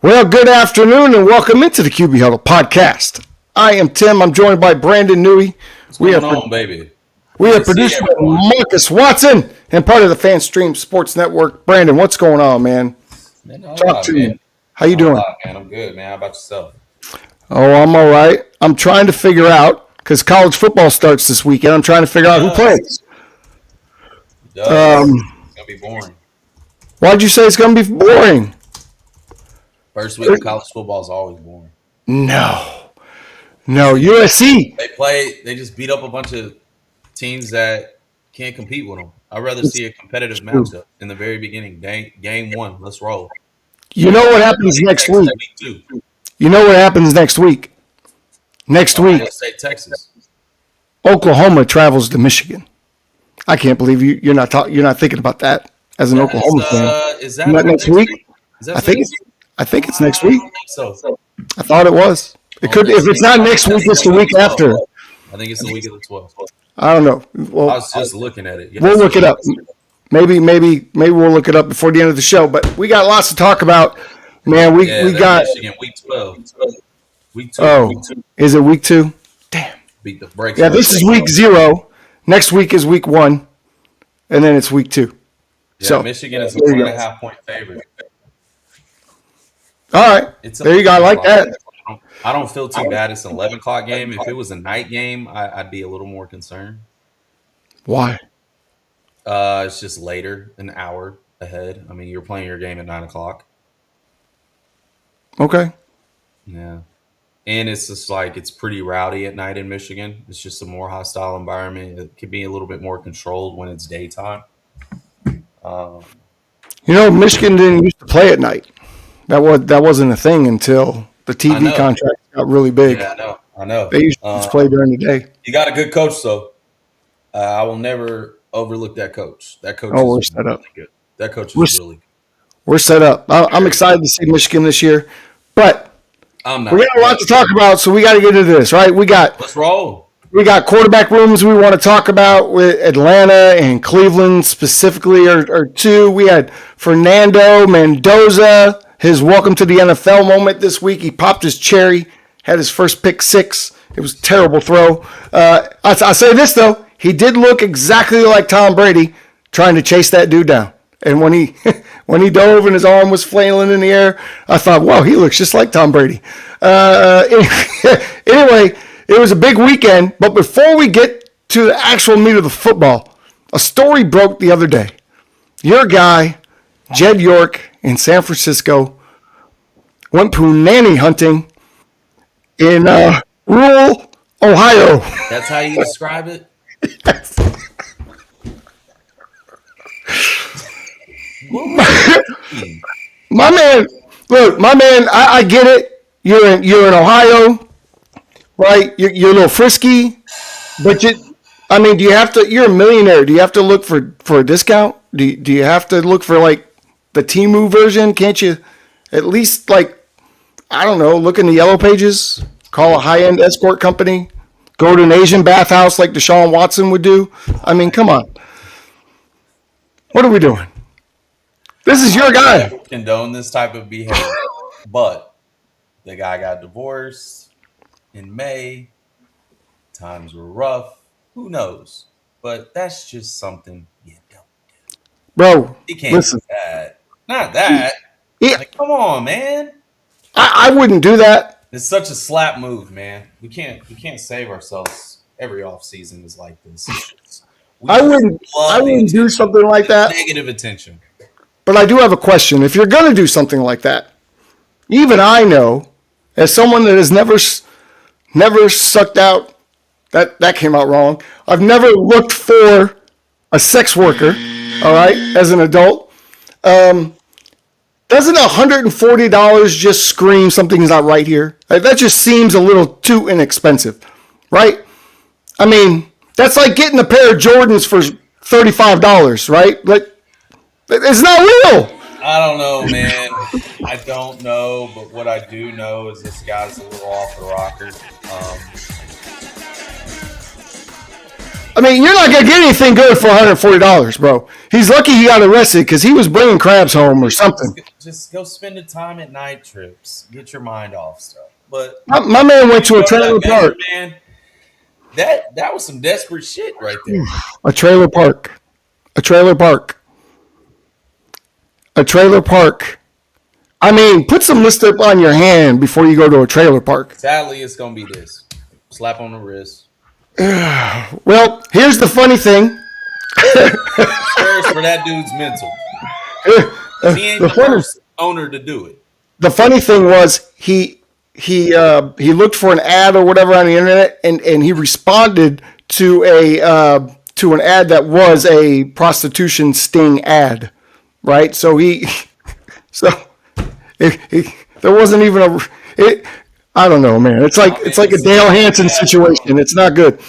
Well, good afternoon and welcome into the QB Huddle Podcast. I am Tim. I'm joined by Brandon Newey. What's going on, baby? We are produced by Marcus Watson and part of the FanStream Sports Network. Brandon, what's going on, man? Talk to me. How you doing? Man, I'm good, man. How about yourself? Oh, I'm all right. I'm trying to figure out, because college football starts this weekend, I'm trying to figure out who plays. It's going to be boring. Why'd you say it's going to be boring? First week of college football is always boring. No, USC. They just beat up a bunch of teams that can't compete with them. I'd rather see a competitive matchup in the very beginning. Game one, let's roll. You know what happens next week? You know what happens next week? Next week, State, Texas. Oklahoma travels to Michigan. I can't believe you're not thinking about that as an Oklahoma fan. Is that next week? I think it's next week. So I thought it was. It could. If it's not next week, it's the week after. I think it's the week of the 12th. I don't know. Well, I was just looking at it. We'll look it up. Maybe we'll look it up before the end of the show. But we got lots to talk about. Man, we got Michigan, week 12. Week 2. Oh, week 2. Is it week 2? Damn. Beat the brakes. Yeah, this is week 0. Next week is week 1, and then it's week 2. Yeah, so Michigan is a 1.5-point favorite. All right, there you go. I like that. I don't feel too bad. It's an 11 o'clock game. If it was a night game, I'd be a little more concerned. Why? It's just later, an hour ahead. I mean, you're playing your game at 9 o'clock. Okay. Yeah. And it's just like it's pretty rowdy at night in Michigan. It's just a more hostile environment. It can be a little bit more controlled when it's daytime. Michigan didn't used to play at night. That wasn't a thing until the TV contract got really big. Yeah, I know. They used to play during the day. You got a good coach, though. I will never overlook that coach. That coach is we're set up. Really good. That coach is really good. We're set up. I'm excited to see Michigan this year, but we got a lot to talk about, so we got to get into this, right? Let's roll. We got quarterback rooms we want to talk about with Atlanta and Cleveland specifically, or two. We had Fernando Mendoza, his welcome to the NFL moment this week. He popped his cherry, had his first pick 6. It was a terrible throw. I say this, though. He did look exactly like Tom Brady trying to chase that dude down. And when he dove and his arm was flailing in the air, I thought, wow, he looks just like Tom Brady. Anyway, it was a big weekend. But before we get to the actual meat of the football, a story broke the other day. Your guy, Jed York in San Francisco, went punani hunting in rural Ohio. That's how you describe it? Yes. My man, I get it. You're in Ohio, right? You're a little frisky, but do you have to? You're a millionaire. Do you have to look for a discount? Do you have to look for like the Temu version? Can't you at least look in the yellow pages, call a high-end escort company, go to an Asian bathhouse like Deshaun Watson would do? I mean, come on. What are we doing? This is your guy. I never condone this type of behavior, but the guy got divorced in May. Times were rough. Who knows? But that's just something you don't do. Bro, he can't do that. Not that. Come on, man. I wouldn't do that. It's such a slap move, man. We can't save ourselves. Every offseason is like this. I wouldn't do something like that. Negative attention. But I do have a question. If you're going to do something like that, even I know, as someone that has never sucked out, that came out wrong. I've never looked for a sex worker, all right, as an adult. Doesn't $140 just scream something's not right here? That just seems a little too inexpensive, right? I mean, that's like getting a pair of Jordans for $35, right? Like, it's not real. I don't know, man. I don't know, but what I do know is this guy's a little off the rocker. I mean, you're not gonna get anything good for $140, bro. He's lucky he got arrested because he was bringing crabs home or something. Just go spend the time at night trips. Get your mind off stuff. But My man went to a trailer park. Man, that was some desperate shit right there. A trailer park. A trailer park. A trailer park. I mean, put some lipstick on your hand before you go to a trailer park. Sadly, it's gonna be this slap on the wrist. Well, here's the funny thing. Prayers for that dude's mental. He ain't the first owner to do it. The funny thing was he looked for an ad or whatever on the internet, and he responded to an ad that was a prostitution sting ad, right? So there wasn't even I don't know, man. It's like a Dale Hansen situation. It's not good.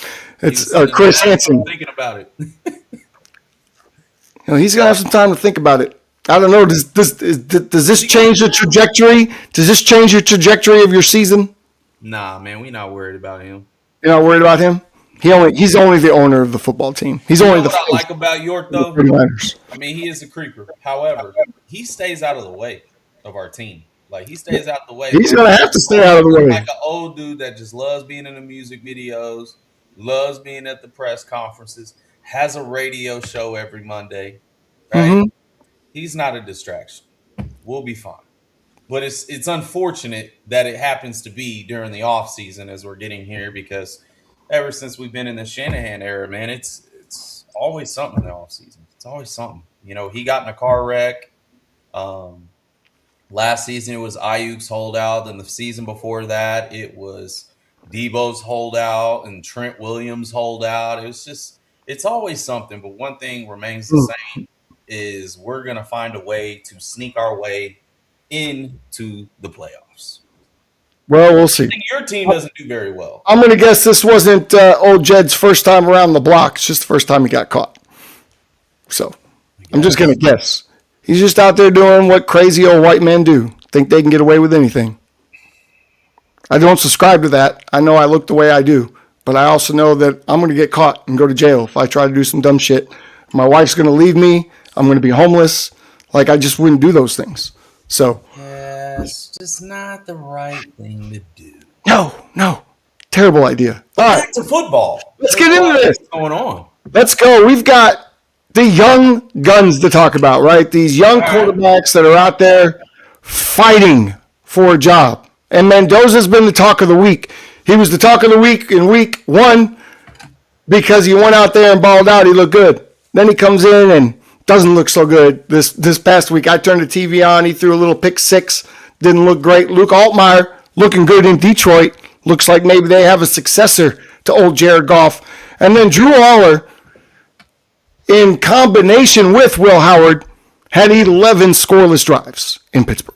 It's Chris Hansen. Thinking about it. He's gonna have some time to think about it. I don't know. Does this change the trajectory? Does this change the trajectory of your season? Nah, man, we not worried about him. You're not worried about him? He's only the owner of the football team. He's only what I like about York though. I mean, he is a creeper. However, he stays out of the way of our team. Like he stays out the way. He's gonna have to stay out of the way. Like an old dude that just loves being in the music videos, loves being at the press conferences, has a radio show every Monday. Right? Mm-hmm. He's not a distraction. We'll be fine. But it's unfortunate that it happens to be during the off season as we're getting here because ever since we've been in the Shanahan era, man, it's always something in the off season. It's always something. He got in a car wreck. Last season it was Ayuk's holdout, and the season before that it was Debo's holdout and Trent Williams holdout. It's always something. But one thing remains the same is we're gonna find a way to sneak our way into the playoffs. Well, we'll see. I think your team doesn't do very well. I'm going to guess this wasn't old Jed's first time around the block. It's just the first time he got caught. So I'm just going to guess. He's just out there doing what crazy old white men do. Think they can get away with anything. I don't subscribe to that. I know I look the way I do. But I also know that I'm going to get caught and go to jail if I try to do some dumb shit. My wife's going to leave me. I'm going to be homeless. Like, I just wouldn't do those things. So. Yeah, it's just not the right thing to do. No. Terrible idea. All right. Back to football. Let's get into this. What's going on? Let's go. We've got the young guns to talk about, right? These young quarterbacks that are out there fighting for a job. And Mendoza's been the talk of the week. He was the talk of the week in week 1 because he went out there and balled out. He looked good. Then he comes in and doesn't look so good. This past week, I turned the TV on. He threw a little pick 6. Didn't look great. Luke Altmaier looking good in Detroit. Looks like maybe they have a successor to old Jared Goff. And then Drew Aller, in combination with Will Howard, had 11 scoreless drives in Pittsburgh.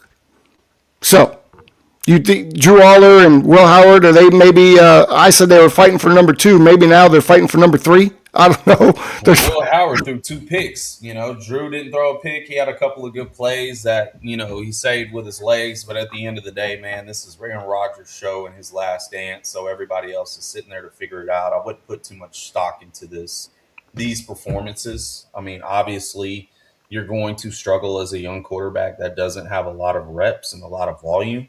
So, you think Drew Aller and Will Howard, are they maybe, I said they were fighting for number 2. Maybe now they're fighting for number 3. I don't know. Will Howard threw 2 picks. Drew didn't throw a pick. He had a couple of good plays that, he saved with his legs. But at the end of the day, man, this is Aaron Rodgers' show in his last dance. So everybody else is sitting there to figure it out. I wouldn't put too much stock into these performances. I mean, obviously, you're going to struggle as a young quarterback that doesn't have a lot of reps and a lot of volume.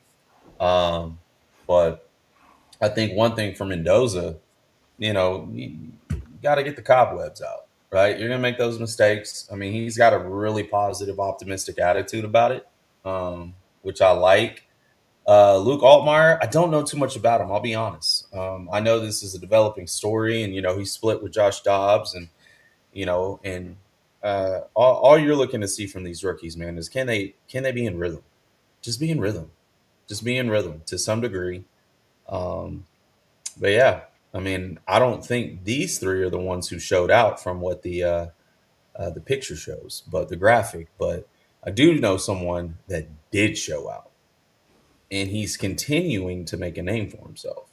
But I think one thing for Mendoza, you got to get the cobwebs out, right? You're going to make those mistakes. I mean, he's got a really positive, optimistic attitude about it, which I like. Luke Altmaier, I don't know too much about him. I'll be honest. I know this is a developing story, and, he split with Josh Dobbs, and, all you're looking to see from these rookies, man, is can they be in rhythm? Just be in rhythm. Just be in rhythm to some degree. But yeah, I mean, I don't think these 3 are the ones who showed out from what the picture shows, but the graphic. But I do know someone that did show out, and he's continuing to make a name for himself.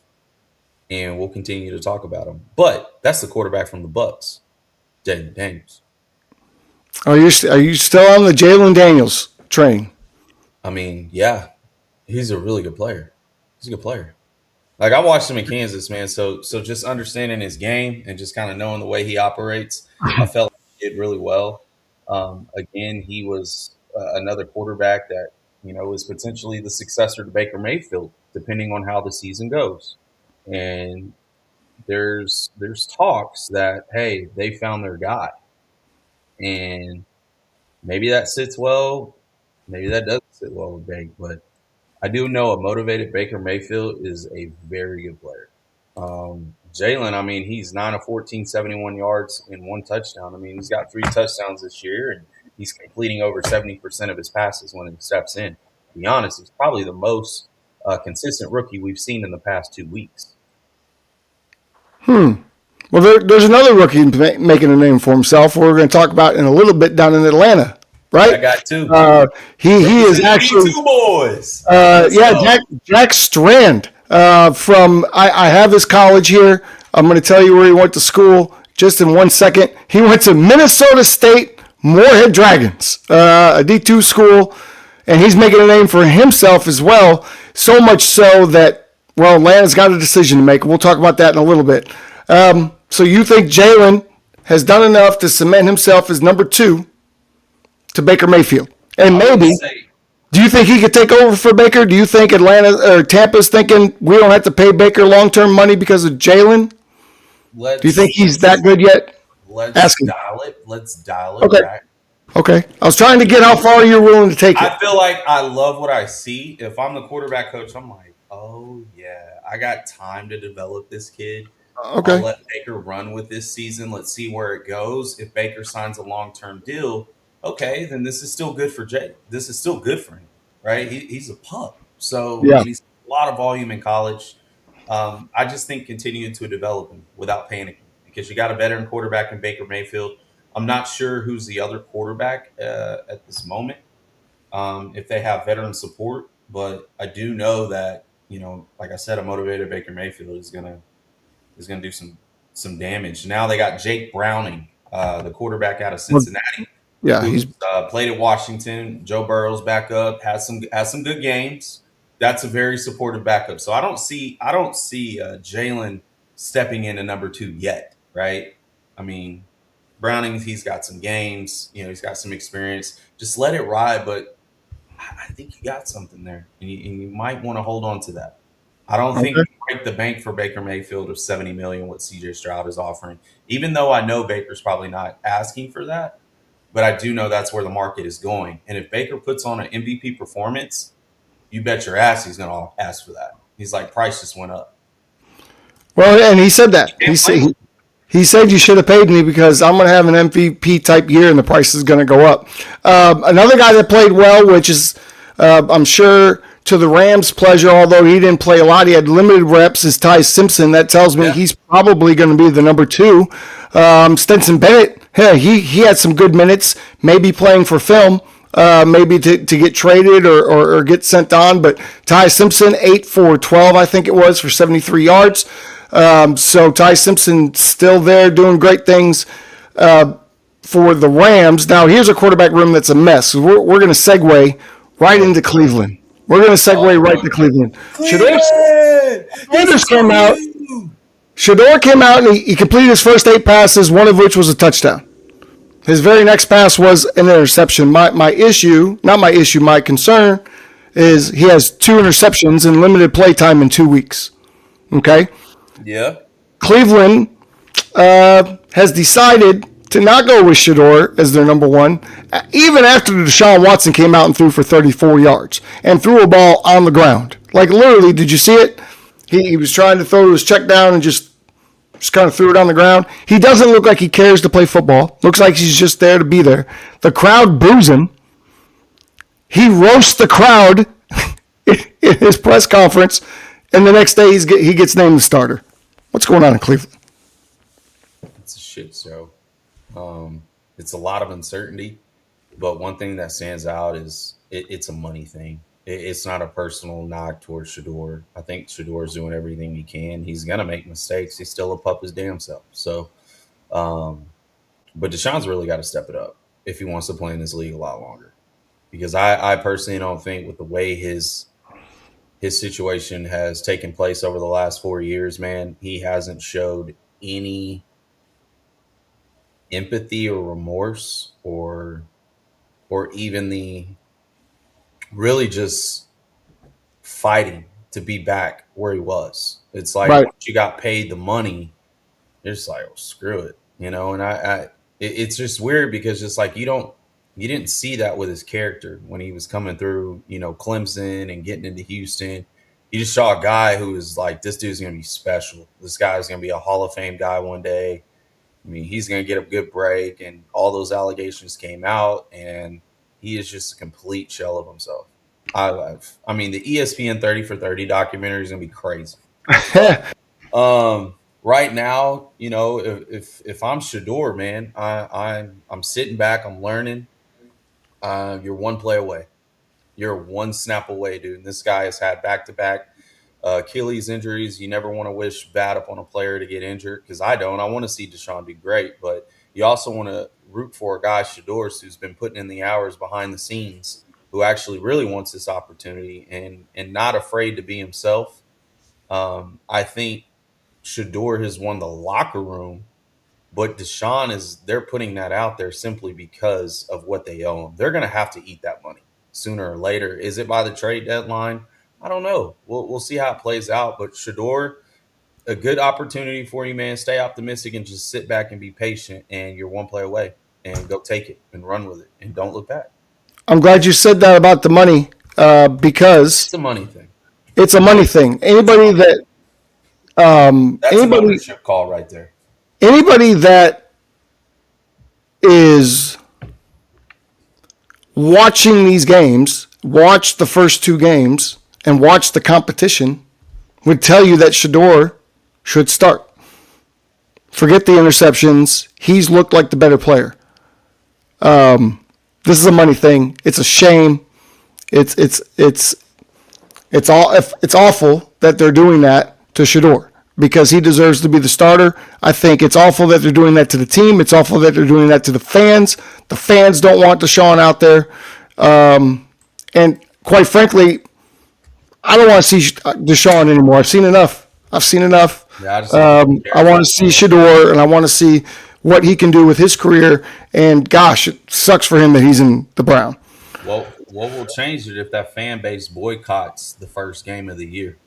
And we'll continue to talk about him. But that's the quarterback from the Bucs, Jalen Daniels. Are you still on the Jalen Daniels train? I mean, yeah, he's a really good player. He's a good player. Like I watched him in Kansas, man. So just understanding his game and just kind of knowing the way he operates, I felt like he did really well. Again, he was another quarterback that is potentially the successor to Baker Mayfield, depending on how the season goes. And there's talks that hey, they found their guy, and maybe that sits well, maybe that doesn't sit well with Baker, but I do know a motivated Baker Mayfield is a very good player. Jalen, I mean, he's 9 of 14, 71 yards and 1 touchdown. I mean, he's got 3 touchdowns this year, and he's completing over 70% of his passes when he steps in. To be honest, he's probably the most consistent rookie we've seen in the past 2 weeks. Well, there's another rookie making a name for himself. We're going to talk about in a little bit down in Atlanta, right? I got 2. He is actually 2 boys. Jack Strand from I have his college here. I'm going to tell you where he went to school just in 1 second. He went to Minnesota State Moorhead Dragons, a D2 school, and he's making a name for himself as well. So much so that Atlanta's got a decision to make. We'll talk about that in a little bit. So you think Jalen has done enough to cement himself as number 2 to Baker Mayfield? And maybe, do you think he could take over for Baker? Do you think Atlanta or Tampa's thinking we don't have to pay Baker long-term money because of Jalen? Do you think he's that good yet? Let's dial it okay. back. Okay. I was trying to get how far you're willing to take it. I feel like I love what I see. If I'm the quarterback coach, I'm like, oh, yeah, I got time to develop this kid. Okay. I'll let Baker run with this season. Let's see where it goes. If Baker signs a long-term deal, okay, then this is still good for Jay. This is still good for him, right? He's a pup. So Yeah. he's a lot of volume in college. I just think continue to develop him without panicking because you got a veteran quarterback in Baker Mayfield. I'm not sure who's the other quarterback at this moment, if they have veteran support, but I do know that, like I said, a motivated Baker Mayfield is gonna do some damage. Now they got Jake Browning, the quarterback out of Cincinnati. Yeah, who's played at Washington. Joe Burrow's backup, has some good games. That's a very supportive backup. So I don't see Jalen stepping into number 2 yet, right? I mean, Browning, he's got some games, he's got some experience. Just let it ride, but I think you got something there, and you might want to hold on to that. I don't think you break the bank for Baker Mayfield of $70 million, what CJ Stroud is offering, even though I know Baker's probably not asking for that. But I do know that's where the market is going. And if Baker puts on an MVP performance, you bet your ass he's going to ask for that. He's like, price just went up. Well, and he said that. He said you should have paid me because I'm going to have an MVP type year and the price is going to go up. Another guy that played well, which is, I'm sure, to the Rams' pleasure, although he didn't play a lot, he had limited reps, is Ty Simpson. That tells me he's probably going to be the number 2. Stetson Bennett, he had some good minutes, maybe playing for film, maybe to get traded or get sent on. But Ty Simpson, 8 for 12, I think it was, for 73 yards. So Ty Simpson still there doing great things for the Rams. Now, here's a quarterback room that's a mess. We're going to segue right into Cleveland. We're going to segue right to Cleveland. Shador came out and he completed his first 8 passes, one of which was a touchdown. His very next pass was an interception. My concern is he has 2 interceptions and limited play time in 2 weeks. Okay? Yeah. Cleveland has decided to not go with Shador as their number 1, even after Deshaun Watson came out and threw for 34 yards and threw a ball on the ground. Like, literally, did you see it? He was trying to throw his check down and just kind of threw it on the ground. He doesn't look like he cares to play football. Looks like he's just there to be there. The crowd boos him. He roasts the crowd in his press conference, and the next day he gets named the starter. What's going on in Cleveland? It's a shit show. It's a lot of uncertainty, but one thing that stands out is it's a money thing. It's not a personal knock towards Shador. I think Shador's doing everything he can. He's gonna make mistakes. He's still a pup his damn self. So, but Deshaun's really got to step it up if he wants to play in this league a lot longer. Because I personally don't think with the way his his situation has taken place over the last 4 years, man, he hasn't showed any empathy or remorse or even the really just fighting to be back where he was. It's like Right. once you got paid the money, you're just like, oh, screw it, And it's just weird because just like you didn't see that with his character when he was coming through, Clemson and getting into Houston. You just saw a guy who was like, this dude's gonna be special. This guy's gonna be a Hall of Fame guy one day. I mean, he's gonna get a good break, and all those allegations came out, and he is just a complete shell of himself. I mean, the ESPN 30 for 30 documentary is gonna be crazy. Right now, if I'm Shador, man, I'm sitting back, I'm learning. You're one play away. You're one snap away, dude. And this guy has had back-to-back Achilles injuries. You never want to wish bad upon a player to get injured, because I don't. I want to see Deshaun do great, but you also want to root for a guy, Shador, who's been putting in the hours behind the scenes, who actually really wants this opportunity and not afraid to be himself. I think Shador has won the locker room, but they're putting that out there simply because of what they own. They're going to have to eat that money sooner or later. Is it by the trade deadline? I don't know. We'll see how it plays out. But Shador, a good opportunity for you, man. Stay optimistic and just sit back and be patient. And you're one play away, and go take it and run with it, and don't look back. I'm glad you said that about the money, because It's a money thing. it's a money thing. That's an ownership call right there. Anybody that is watching these games, watch the first two games, and watch the competition, would tell you that Shador should start. Forget the interceptions. He's looked like the better player. This is a money thing. It's a shame. It's awful that they're doing that to Shador, because he deserves to be the starter. I think it's awful that they're doing that to the team. It's awful that they're doing that to the fans. The fans don't want Deshaun out there. And quite frankly, I don't want to see Deshaun anymore. I've seen enough. Yeah, I want to see Shador, and I want to see what he can do with his career. And gosh, it sucks for him that he's in the Brown. Well, what will change it if that fan base boycotts the first game of the year?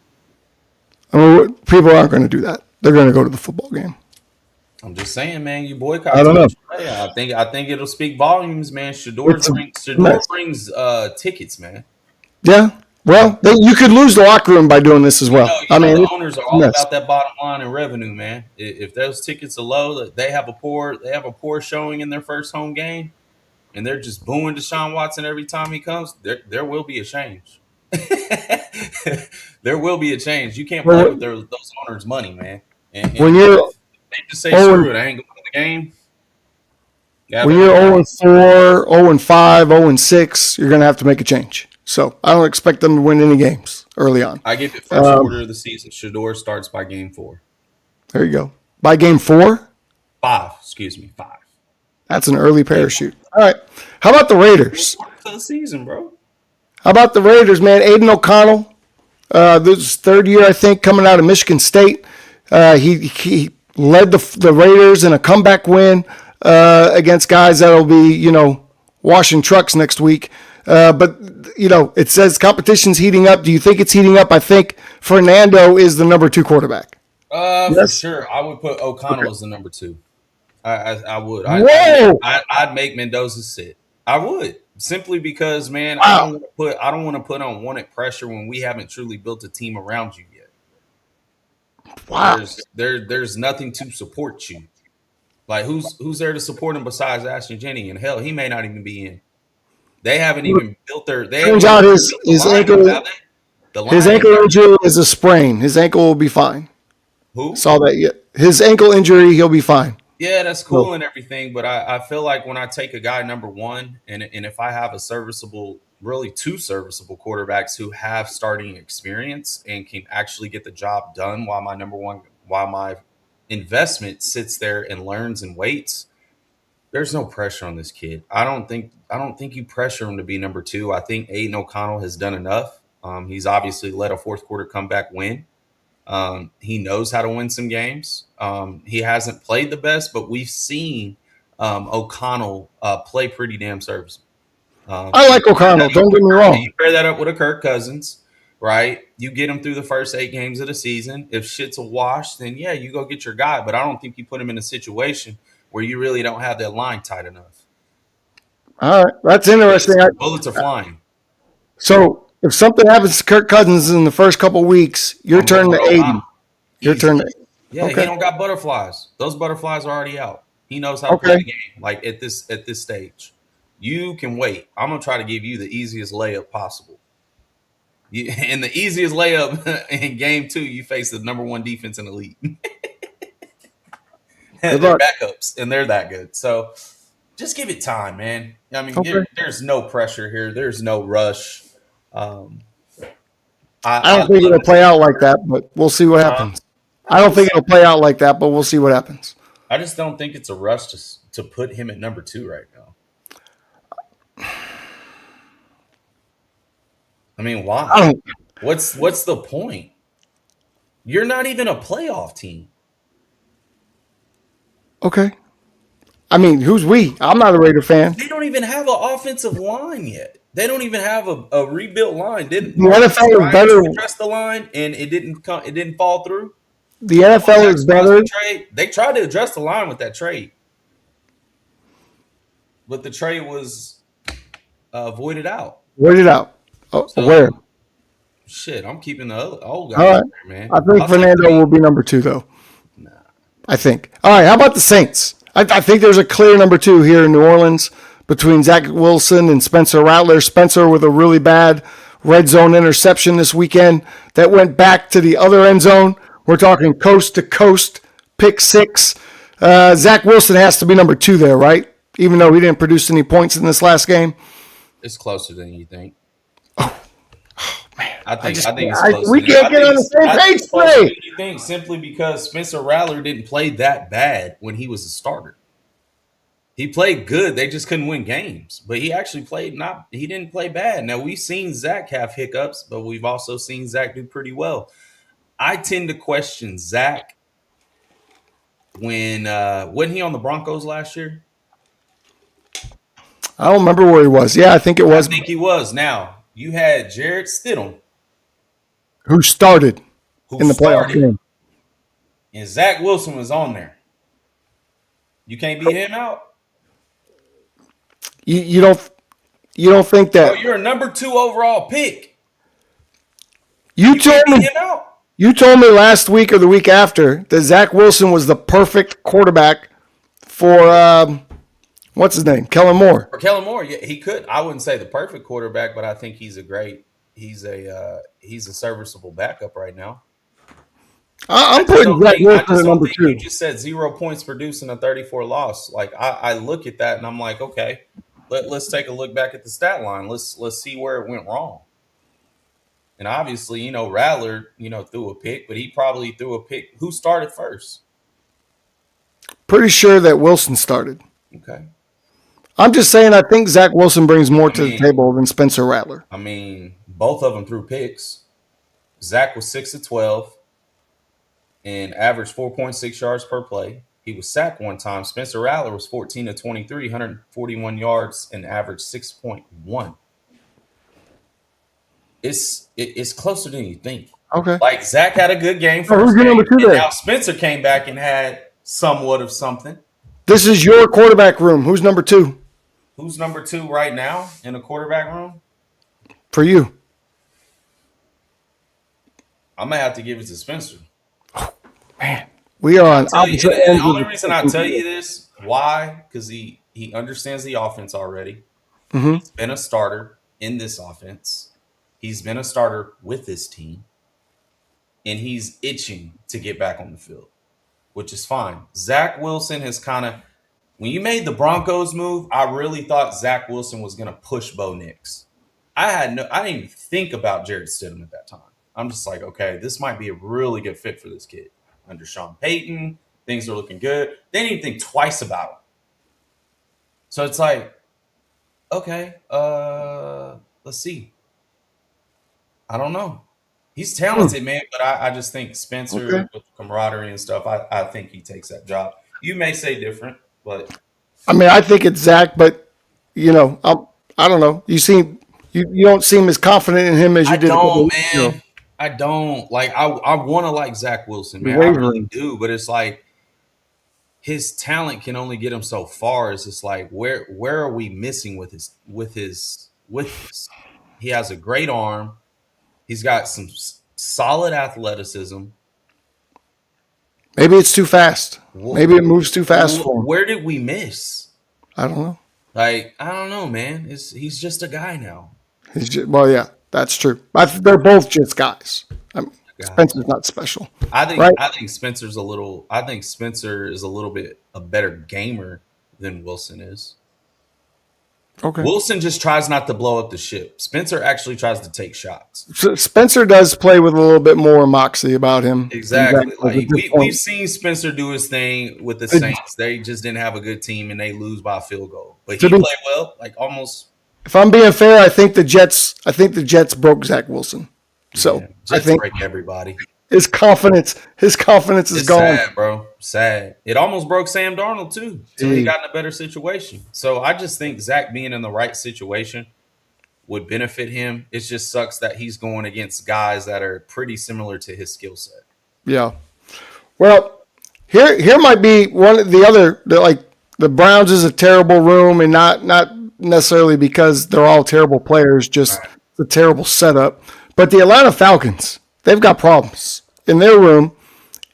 I mean, people aren't going to do that. They're going to go to the football game. I'm just saying, man. You boycott. I don't know. I think it'll speak volumes, man. Shador brings tickets, man. Yeah. Well, you could lose the locker room by doing this as well. The owners are all about that bottom line and revenue, man. If those tickets are low, they have a poor showing in their first home game, and they're just booing Deshaun Watson every time he comes, there will be a change. There will be a change. You can't play with those owners' money, man. And when you're they just say, screw it, I ain't going to the game. When you're 0-4, 0-5, 0-6, you're going to have to make a change. So I don't expect them to win any games early on. I give it first quarter of the season. Shador starts by game 4. There you go. By game 4? 5. That's an early parachute. All right. How about the Raiders? For the season, bro. How about the Raiders, man? Aiden O'Connell. This is third year, I think, coming out of Michigan State. He led the Raiders in a comeback win against guys that'll be, washing trucks next week. But it says competition's heating up. Do you think it's heating up? I think Fernando is the number 2 quarterback. Yes? For sure. I would put O'Connell as the number 2. I would. I'd make Mendoza sit. I would, simply because, man, wow. I don't want to put unwanted pressure when we haven't truly built a team around you yet. Wow. There's nothing to support you. Like who's there to support him besides Ashton Jennings? And hell, he may not even be in. They haven't even built their. Turns out his ankle injury is a sprain. His ankle will be fine. Who saw that yet? His ankle injury, he'll be fine. Yeah, that's cool and everything, but I feel like when I take a guy number 1, and if I have really 2 serviceable quarterbacks who have starting experience and can actually get the job done while my investment sits there and learns and waits, there's no pressure on this kid. I don't think you pressure him to be number 2. I think Aiden O'Connell has done enough. He's obviously let a fourth quarter comeback win. He knows how to win some games. He hasn't played the best, but we've seen O'Connell play pretty damn serviceable. I like O'Connell. Don't get me wrong. You pair that up with a Kirk Cousins, right? You get him through the first 8 games of the season. If shit's a wash, then yeah, you go get your guy. But I don't think you put him in a situation where you really don't have that line tight enough. All right, that's interesting. Bullets are flying. So if something happens to Kirk Cousins in the first couple of weeks, your turn to 80. Your turn to yeah. Okay. He don't got butterflies. Those butterflies are already out. He knows how to play the game. Like at this stage, you can wait. I'm gonna try to give you the easiest layup possible. And the easiest layup in game 2, you face the number 1 defense in the league. They're backups, and they're that good. So just give it time, man. I mean, there's no pressure here. There's no rush. I don't think it'll play out like that, but we'll see what happens. I don't think it'll play out like that, but we'll see what happens. I just don't think it's a rush to put him at number 2 right now. I mean, why? What's the point? You're not even a playoff team. Okay. I mean, who's we? I'm not a Raider fan. They don't even have an offensive line yet. They don't even have a rebuilt line. The NFL is better. Address the line, and it didn't fall through. The NFL is better. They tried to address the line with that trade, but the trade was voided out. Oh, so, where? Shit, I'm keeping the old guy. All right, there, man. I think Fernando will be number 2, though. Nah. I think. All right, how about the Saints? I think there's a clear number 2 here in New Orleans between Zach Wilson and Spencer Rattler. Spencer with a really bad red zone interception this weekend that went back to the other end zone. We're talking coast to coast, pick 6. Zach Wilson has to be number 2 there, right? Even though he didn't produce any points in this last game. It's closer than you think. Oh man, I think it's closer. We can't get on the same page today. You think simply because Spencer Rattler didn't play that bad when he was a starter. He played good. They just couldn't win games. But he actually he didn't play bad. Now, we've seen Zach have hiccups, but we've also seen Zach do pretty well. I tend to question Zach when wasn't he on the Broncos last year? I don't remember where he was. Yeah, I think it was. I think he was. Now, you had Jarrett Stidham. Who started in the playoff game. And Zach Wilson was on there. You can't beat him out? You don't think that? Oh, you're a number 2 overall pick. You told me last week or the week after that Zach Wilson was the perfect quarterback for what's his name, Kellen Moore. For Kellen Moore, yeah, he could. I wouldn't say the perfect quarterback, but I think he's a serviceable backup right now. I'm putting Zach Wilson at number 2. You just said 0 points produced in a 34 loss. Like I look at that and I'm like, okay. Let's take a look back at the stat line. Let's see where it went wrong. And obviously, Rattler, threw a pick, but he probably threw a pick. Who started first? Pretty sure that Wilson started. Okay. I'm just saying I think Zach Wilson brings more to the table than Spencer Rattler. I mean, both of them threw picks. Zach was 6 of 12 and averaged 4.6 yards per play. He was sacked one time. Spencer Rattler was 14 of 23, 141 yards, and averaged 6.1. It's closer than you think. Okay. Like Zach had a good game first game, and now Spencer came back and had somewhat of something. This is your quarterback room. Who's number 2? Who's number 2 right now in the quarterback room? For you. I'm going to have to give it to Spencer. Oh, man. We are on opposite ends. The only reason I tell you this, why? Because he understands the offense already. Mm-hmm. He's been a starter in this offense. He's been a starter with this team. And he's itching to get back on the field, which is fine. Zach Wilson has kind of, when you made the Broncos move, I really thought Zach Wilson was going to push Bo Nix. I didn't even think about Jarrett Stidham at that time. I'm just like, okay, this might be a really good fit for this kid. Under Sean Payton, things are looking good. They didn't even think twice about him. So it's like, okay, let's see. I don't know. He's talented, man, but I just think Spencer Okay. with camaraderie and stuff. I think he takes that job. You may say different, but I mean, I think it's Zach, but I don't know. You don't seem as confident in him as you I did a couple don't, of weeks ago. man. I don't like. I want to like Zach Wilson, You're man. I really wavering. do, but it's like his talent can only get him so far. It's just like where are we missing with his? He has a great arm. He's got some solid athleticism. Maybe it's too fast. Maybe it moves too fast for him. Where did we miss? I don't know. Like, I don't know, man. He's just a guy now. Well, yeah, that's true. They're both just guys. I mean, Guy. Spencer's not special, I think right? I think Spencer is a little bit a better gamer than Wilson is. Okay. Wilson just tries not to blow up the ship. Spencer actually tries to take shots. So Spencer does play with a little bit more moxie about him. Exactly. That's a Like good we've point. seen Spencer do his thing with the Saints. They just didn't have a good team and they lose by a field goal. But he To be- played well, like almost. If I'm being fair, I think the Jets broke Zach Wilson. So Yeah, I Jets think break everybody. his confidence is It's gone. sad, bro. Sad. It almost broke Sam Darnold too, till he got in a better situation. So I just think Zach being in the right situation would benefit him. It just sucks that he's going against guys that are pretty similar to his skill set. Yeah. Well, here might be one of the other like the Browns is a terrible room, and not necessarily because they're all terrible players, just the terrible setup. But the Atlanta Falcons, they've got problems in their room,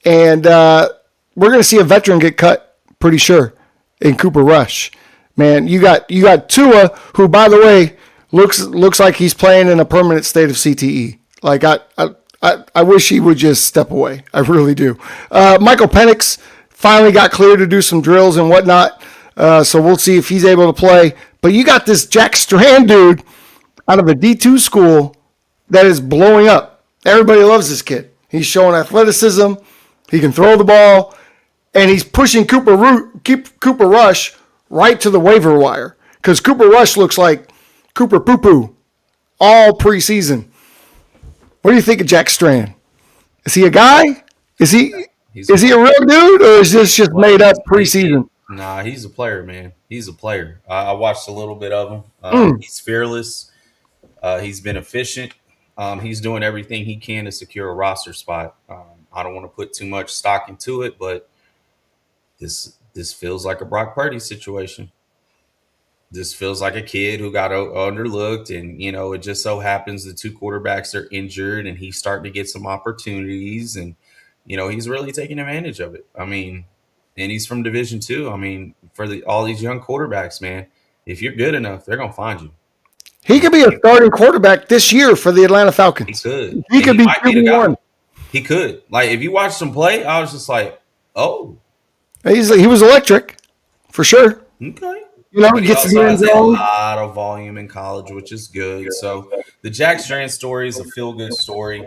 and we're going to see a veteran get cut, pretty sure, in Cooper Rush. Man, you got Tua, who, by the way, looks like he's playing in a permanent state of CTE. Like I wish he would just step away. I really do. Michael Penix finally got cleared to do some drills and whatnot. So we'll see if he's able to play. But you got this Jack Strand dude out of a D2 school that is blowing up. Everybody loves this kid. He's showing athleticism. He can throw the ball. And he's pushing Cooper Rush right to the waiver wire. Because Cooper Rush looks like Cooper Poo-Poo all preseason. What do you think of Jack Strand? Is he a guy? Is he a real dude, or is this just made up preseason? Nah, he's a player, man. He's a player. I watched a little bit of him. He's fearless. He's been efficient. He's doing everything he can to secure a roster spot. I don't want to put too much stock into it, but this feels like a Brock Purdy situation. This feels like a kid who got underlooked, and it just so happens the two quarterbacks are injured, and he's starting to get some opportunities, and he's really taking advantage of it. I mean, and he's from Division II. I mean, for all these young quarterbacks, man, if you're good enough, they're gonna find you. He could be a starting quarterback this year for the Atlanta Falcons. He could. He could be might be the guy. QB1. He could. Like if you watched him play, I was just like, oh, He was electric, for sure. okay. He gets to the end Has a zone. lot of volume in college, which is good. So the Jack Strand story is a feel-good story.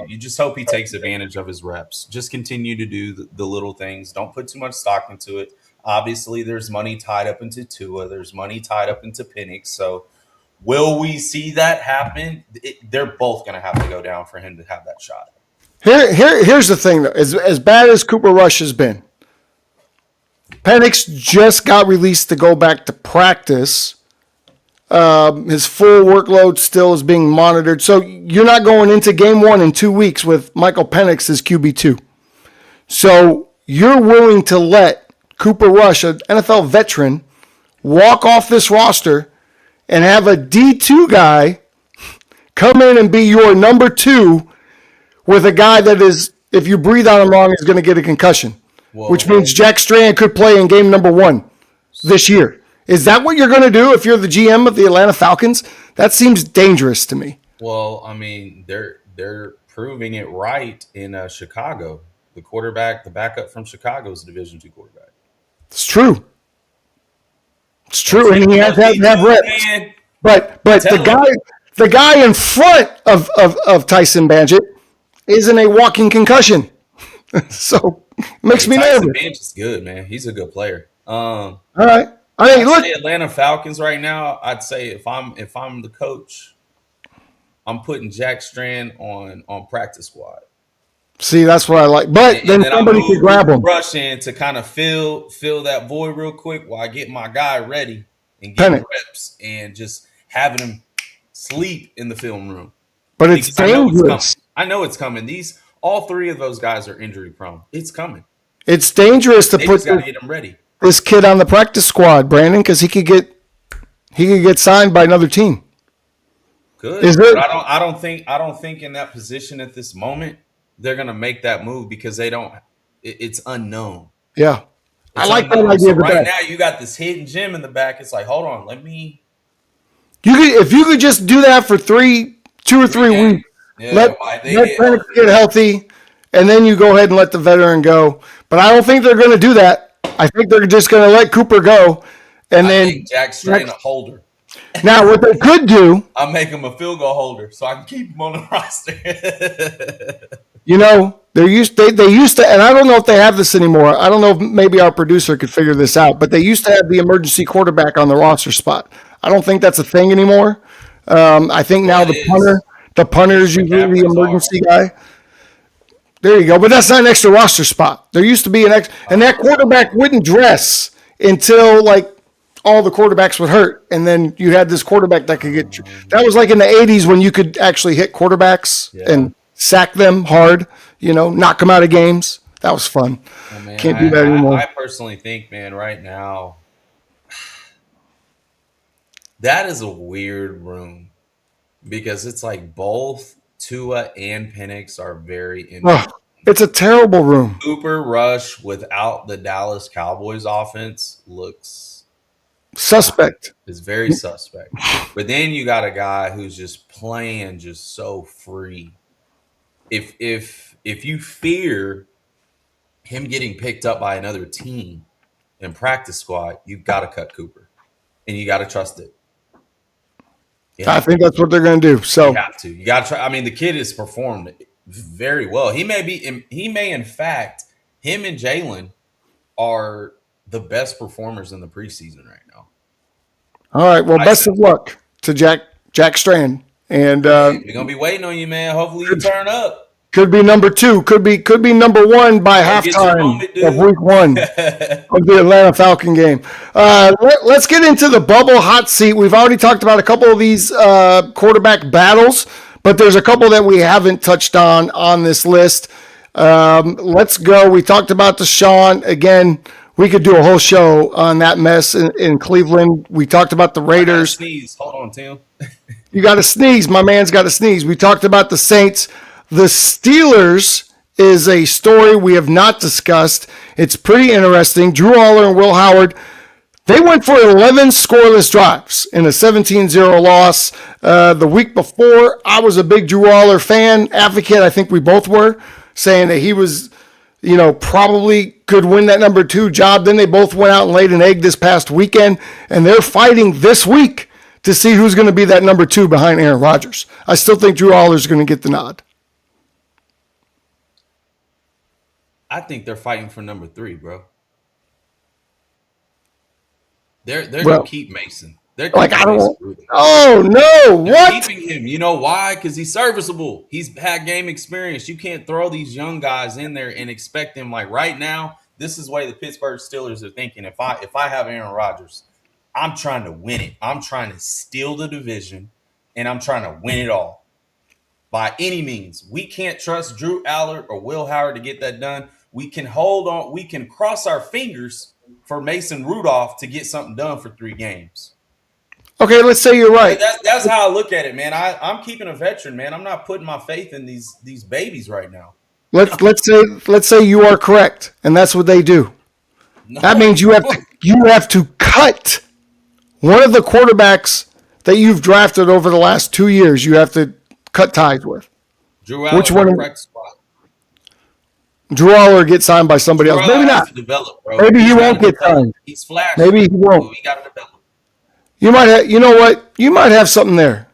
You just hope he takes advantage of his reps. Just continue to do the little things. Don't put too much stock into it. Obviously, there's money tied up into Tua. There's money tied up into Penix. So will we see that happen? They're both going to have to go down for him to have that shot. Here's the thing, though. As bad as Cooper Rush has been, Penix just got released to go back to practice. His full workload still is being monitored. So you're not going into game 1 in 2 weeks with Michael Penix as QB2. So you're willing to let Cooper Rush, an NFL veteran, walk off this roster and have a D2 guy come in and be your number 2 with a guy that is, if you breathe on him wrong, is going to get a concussion. Whoa. Which means Jack Strand could play in game number 1 this year. Is that what you're going to do if you're the GM of the Atlanta Falcons? That seems dangerous to me. Well, I mean, they're proving it right in Chicago. The backup from Chicago is a Division II quarterback. It's true. It's true, and he has to have reps. But the guy in front of Tyson Bagent isn't a walking concussion. So it makes me nervous. Tyson Bagent is good, man. He's a good player. All right. I mean, look, Atlanta Falcons right now. I'd say if I'm the coach, I'm putting Jack Strand on practice squad. See, that's what I like. But then somebody could grab him. Rush in to kind of fill that void real quick while I get my guy ready and getting reps and just having him sleep in the film room. But it's dangerous. I know it's coming. All three of those guys are injury prone. It's coming. It's dangerous to put got to get them ready. This kid on the practice squad, Brandon, because he could get signed by another team. Good. But I don't think in that position at this moment they're gonna make that move because they don't. It's unknown. Yeah, I like that idea. So right now, you got this hidden gem in the back. It's like, hold on, let me. If you could just do that for 2 or 3 weeks, let Penix get healthy, and then you go ahead and let the veteran go. But I don't think they're going to do that. I think they're just going to let Cooper go, and then Jack Strand a holder. Now, what they could do, I'll make him a field goal holder so I can keep him on the roster. they used to, and I don't know if they have this anymore. I don't know if maybe our producer could figure this out, but they used to have the emergency quarterback on the roster spot. I don't think that's a thing anymore. I think now the punter is usually the emergency guy. There you go. But that's not an extra roster spot. There used to be an extra, and that quarterback wouldn't dress until all the quarterbacks would hurt, and then you had this quarterback that could get. That was like in the 80s when you could actually hit quarterbacks and sack them hard, knock them out of games. That was fun. Oh, man, Can't do that anymore. I personally think, man, right now, that is a weird room because it's like both Tua and Penix are very interesting. It's a terrible room. Cooper Rush without the Dallas Cowboys offense looks suspect. It's very suspect. But then you got a guy who's just playing just so free. If you fear him getting picked up by another team in practice squad, you've got to cut Cooper, and you got to trust it. I think that's what they're going to do. So you have to. You got to try. I mean, the kid has performed very well. He may in fact, him and Jalen are the best performers in the preseason right now. All right. Well, best of luck to Jack Strand. And we're gonna be waiting on you, man. Hopefully you turn up. Could be number 2. Could be number 1 by halftime of week 1 of the Atlanta Falcon game. Let's get into the bubble hot seat. We've already talked about a couple of these quarterback battles, but there's a couple that we haven't touched on this list. Let's go. We talked about Deshaun. Again, we could do a whole show on that mess in Cleveland. We talked about the Raiders. Sneeze. Hold on, Tim. You got to sneeze. My man's got to sneeze. We talked about the Saints. The Steelers is a story we have not discussed. It's pretty interesting. Drew Aller and Will Howard, they went for 11 scoreless drives in a 17-0 loss. The week before, I was a big Drew Aller fan, advocate. I think we both were, saying that he was, probably could win that number 2 job. Then they both went out and laid an egg this past weekend, and they're fighting this week to see who's going to be that number 2 behind Aaron Rodgers. I still think Drew Aller is going to get the nod. I think they're fighting for number 3, bro. They're gonna keep Mason. They're keeping Mason. Oh no! What? Keeping him. You know why? Because he's serviceable. He's had game experience. You can't throw these young guys in there and expect them. Like right now, this is the way the Pittsburgh Steelers are thinking. If I have Aaron Rodgers, I'm trying to win it. I'm trying to steal the division, and I'm trying to win it all by any means. We can't trust Drew Aller or Will Howard to get that done. We can hold on. We can cross our fingers for Mason Rudolph to get something done for 3 games. Okay, let's say you're right. That's how I look at it, man. I'm keeping a veteran, man. I'm not putting my faith in these babies right now. Let's say you are correct, and that's what they do. No. That means you have to cut one of the quarterbacks that you've drafted over the last 2 years. You have to cut ties with. Drew Aller, which one? Drew Aller get signed by somebody else. Maybe not. Develop, bro. Maybe he won't get signed. He's flashy. Maybe he won't. He got to develop. You might have. You know what? You might have something there.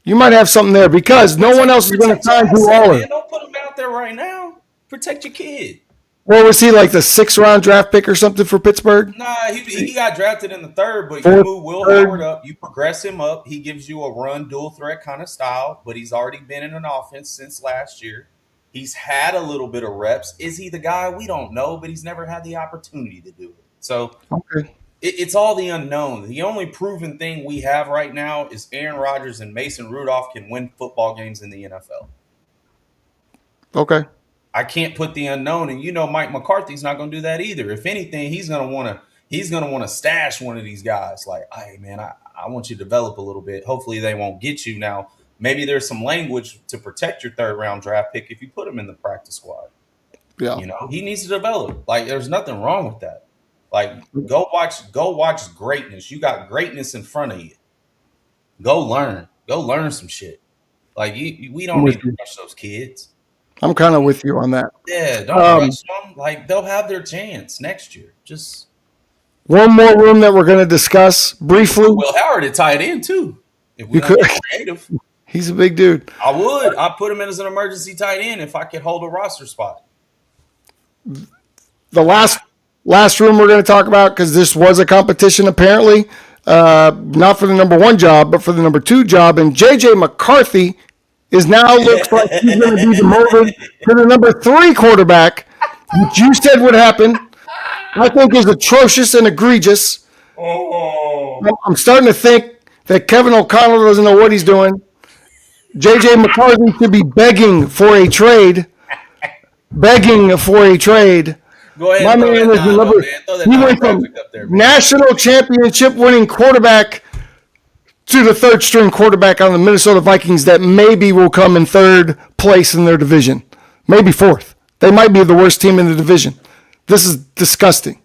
You might have something there because no one else is going to sign Drew Aller. Don't put him out there right now. Protect your kid. What was he, like the 6th-round draft pick or something for Pittsburgh? Nah, he got drafted in the 3rd, but you Fourth, move Will third. Howard up, you progress him up. He gives you a run, dual threat kind of style, but he's already been in an offense since last year. He's had a little bit of reps. Is he the guy? We don't know, but he's never had the opportunity to do it. So Okay. it's all the unknown. The only proven thing we have right now is Aaron Rodgers and Mason Rudolph can win football games in the NFL. Okay. I can't put the unknown, and Mike McCarthy's not going to do that either. If anything, he's going to want to stash one of these guys. Like, hey man, I want you to develop a little bit. Hopefully, they won't get you now. Maybe there's some language to protect your 3rd-round draft pick if you put him in the practice squad. Yeah. He needs to develop. Like, there's nothing wrong with that. Like, go watch greatness. You got greatness in front of you. Go learn some shit. Like, we don't need to rush those kids. I'm kind of with you on that. Yeah, don't rush them. Like, they'll have their chance next year. Just one more room that we're going to discuss briefly. Will Howard at tight end too. If we get creative, he's a big dude. I would. I'd put him in as an emergency tight end if I could hold a roster spot. The last room we're going to talk about, because this was a competition apparently, not for the number 1 job, but for the number 2 job, and J.J. McCarthy is now looks like he's going to be demoted to the number 3 quarterback, which you said would happen. I think is atrocious and egregious. I'm starting to think that Kevin O'Connell doesn't know what he's doing. J.J. McCarthy should be begging for a trade. Go ahead. My man is deliberate. He went from national championship winning quarterback to the 3rd-string quarterback on the Minnesota Vikings that maybe will come in 3rd place in their division. Maybe 4th. They might be the worst team in the division. This is disgusting.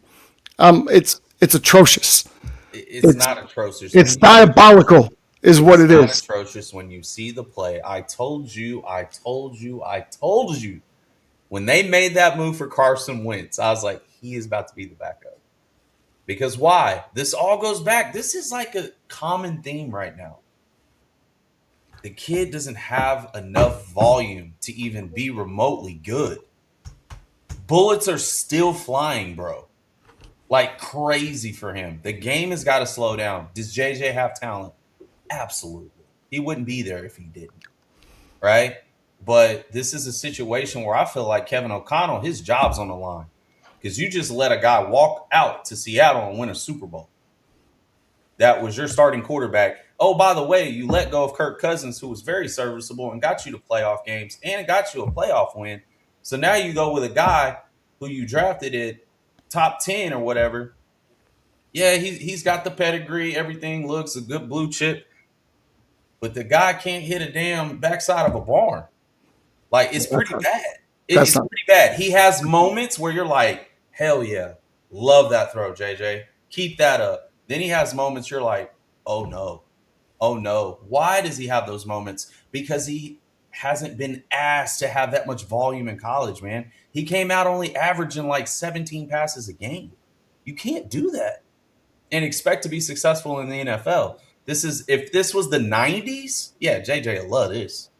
It's atrocious. It's not atrocious. It's diabolical is what it is. It's atrocious when you see the play. I told you. When they made that move for Carson Wentz, I was like, he is about to be the backup. Because why? This all goes back. This is like a common theme right now. The kid doesn't have enough volume to even be remotely good. Bullets are still flying, bro. Like crazy for him. The game has got to slow down. Does JJ have talent? Absolutely. He wouldn't be there if he didn't. Right? But this is a situation where I feel like Kevin O'Connell, his job's on the line. Because you just let a guy walk out to Seattle and win a Super Bowl. That was your starting quarterback. Oh, by the way, you let go of Kirk Cousins, who was very serviceable and got you to playoff games and got you a playoff win. So now you go with a guy who you drafted at top 10 or whatever. Yeah, he's got the pedigree. Everything looks a good blue chip. But the guy can't hit a damn backside of a barn. Like, it's pretty bad. It's pretty bad. He has moments where you're like, hell yeah, love that throw, JJ. Keep that up. Then he has moments you're like, oh no. Why does he have those moments? Because he hasn't been asked to have that much volume in college, man. He came out only averaging like 17 passes a game. You can't do that and expect to be successful in the NFL. If this was the 90s, yeah, JJ would love this.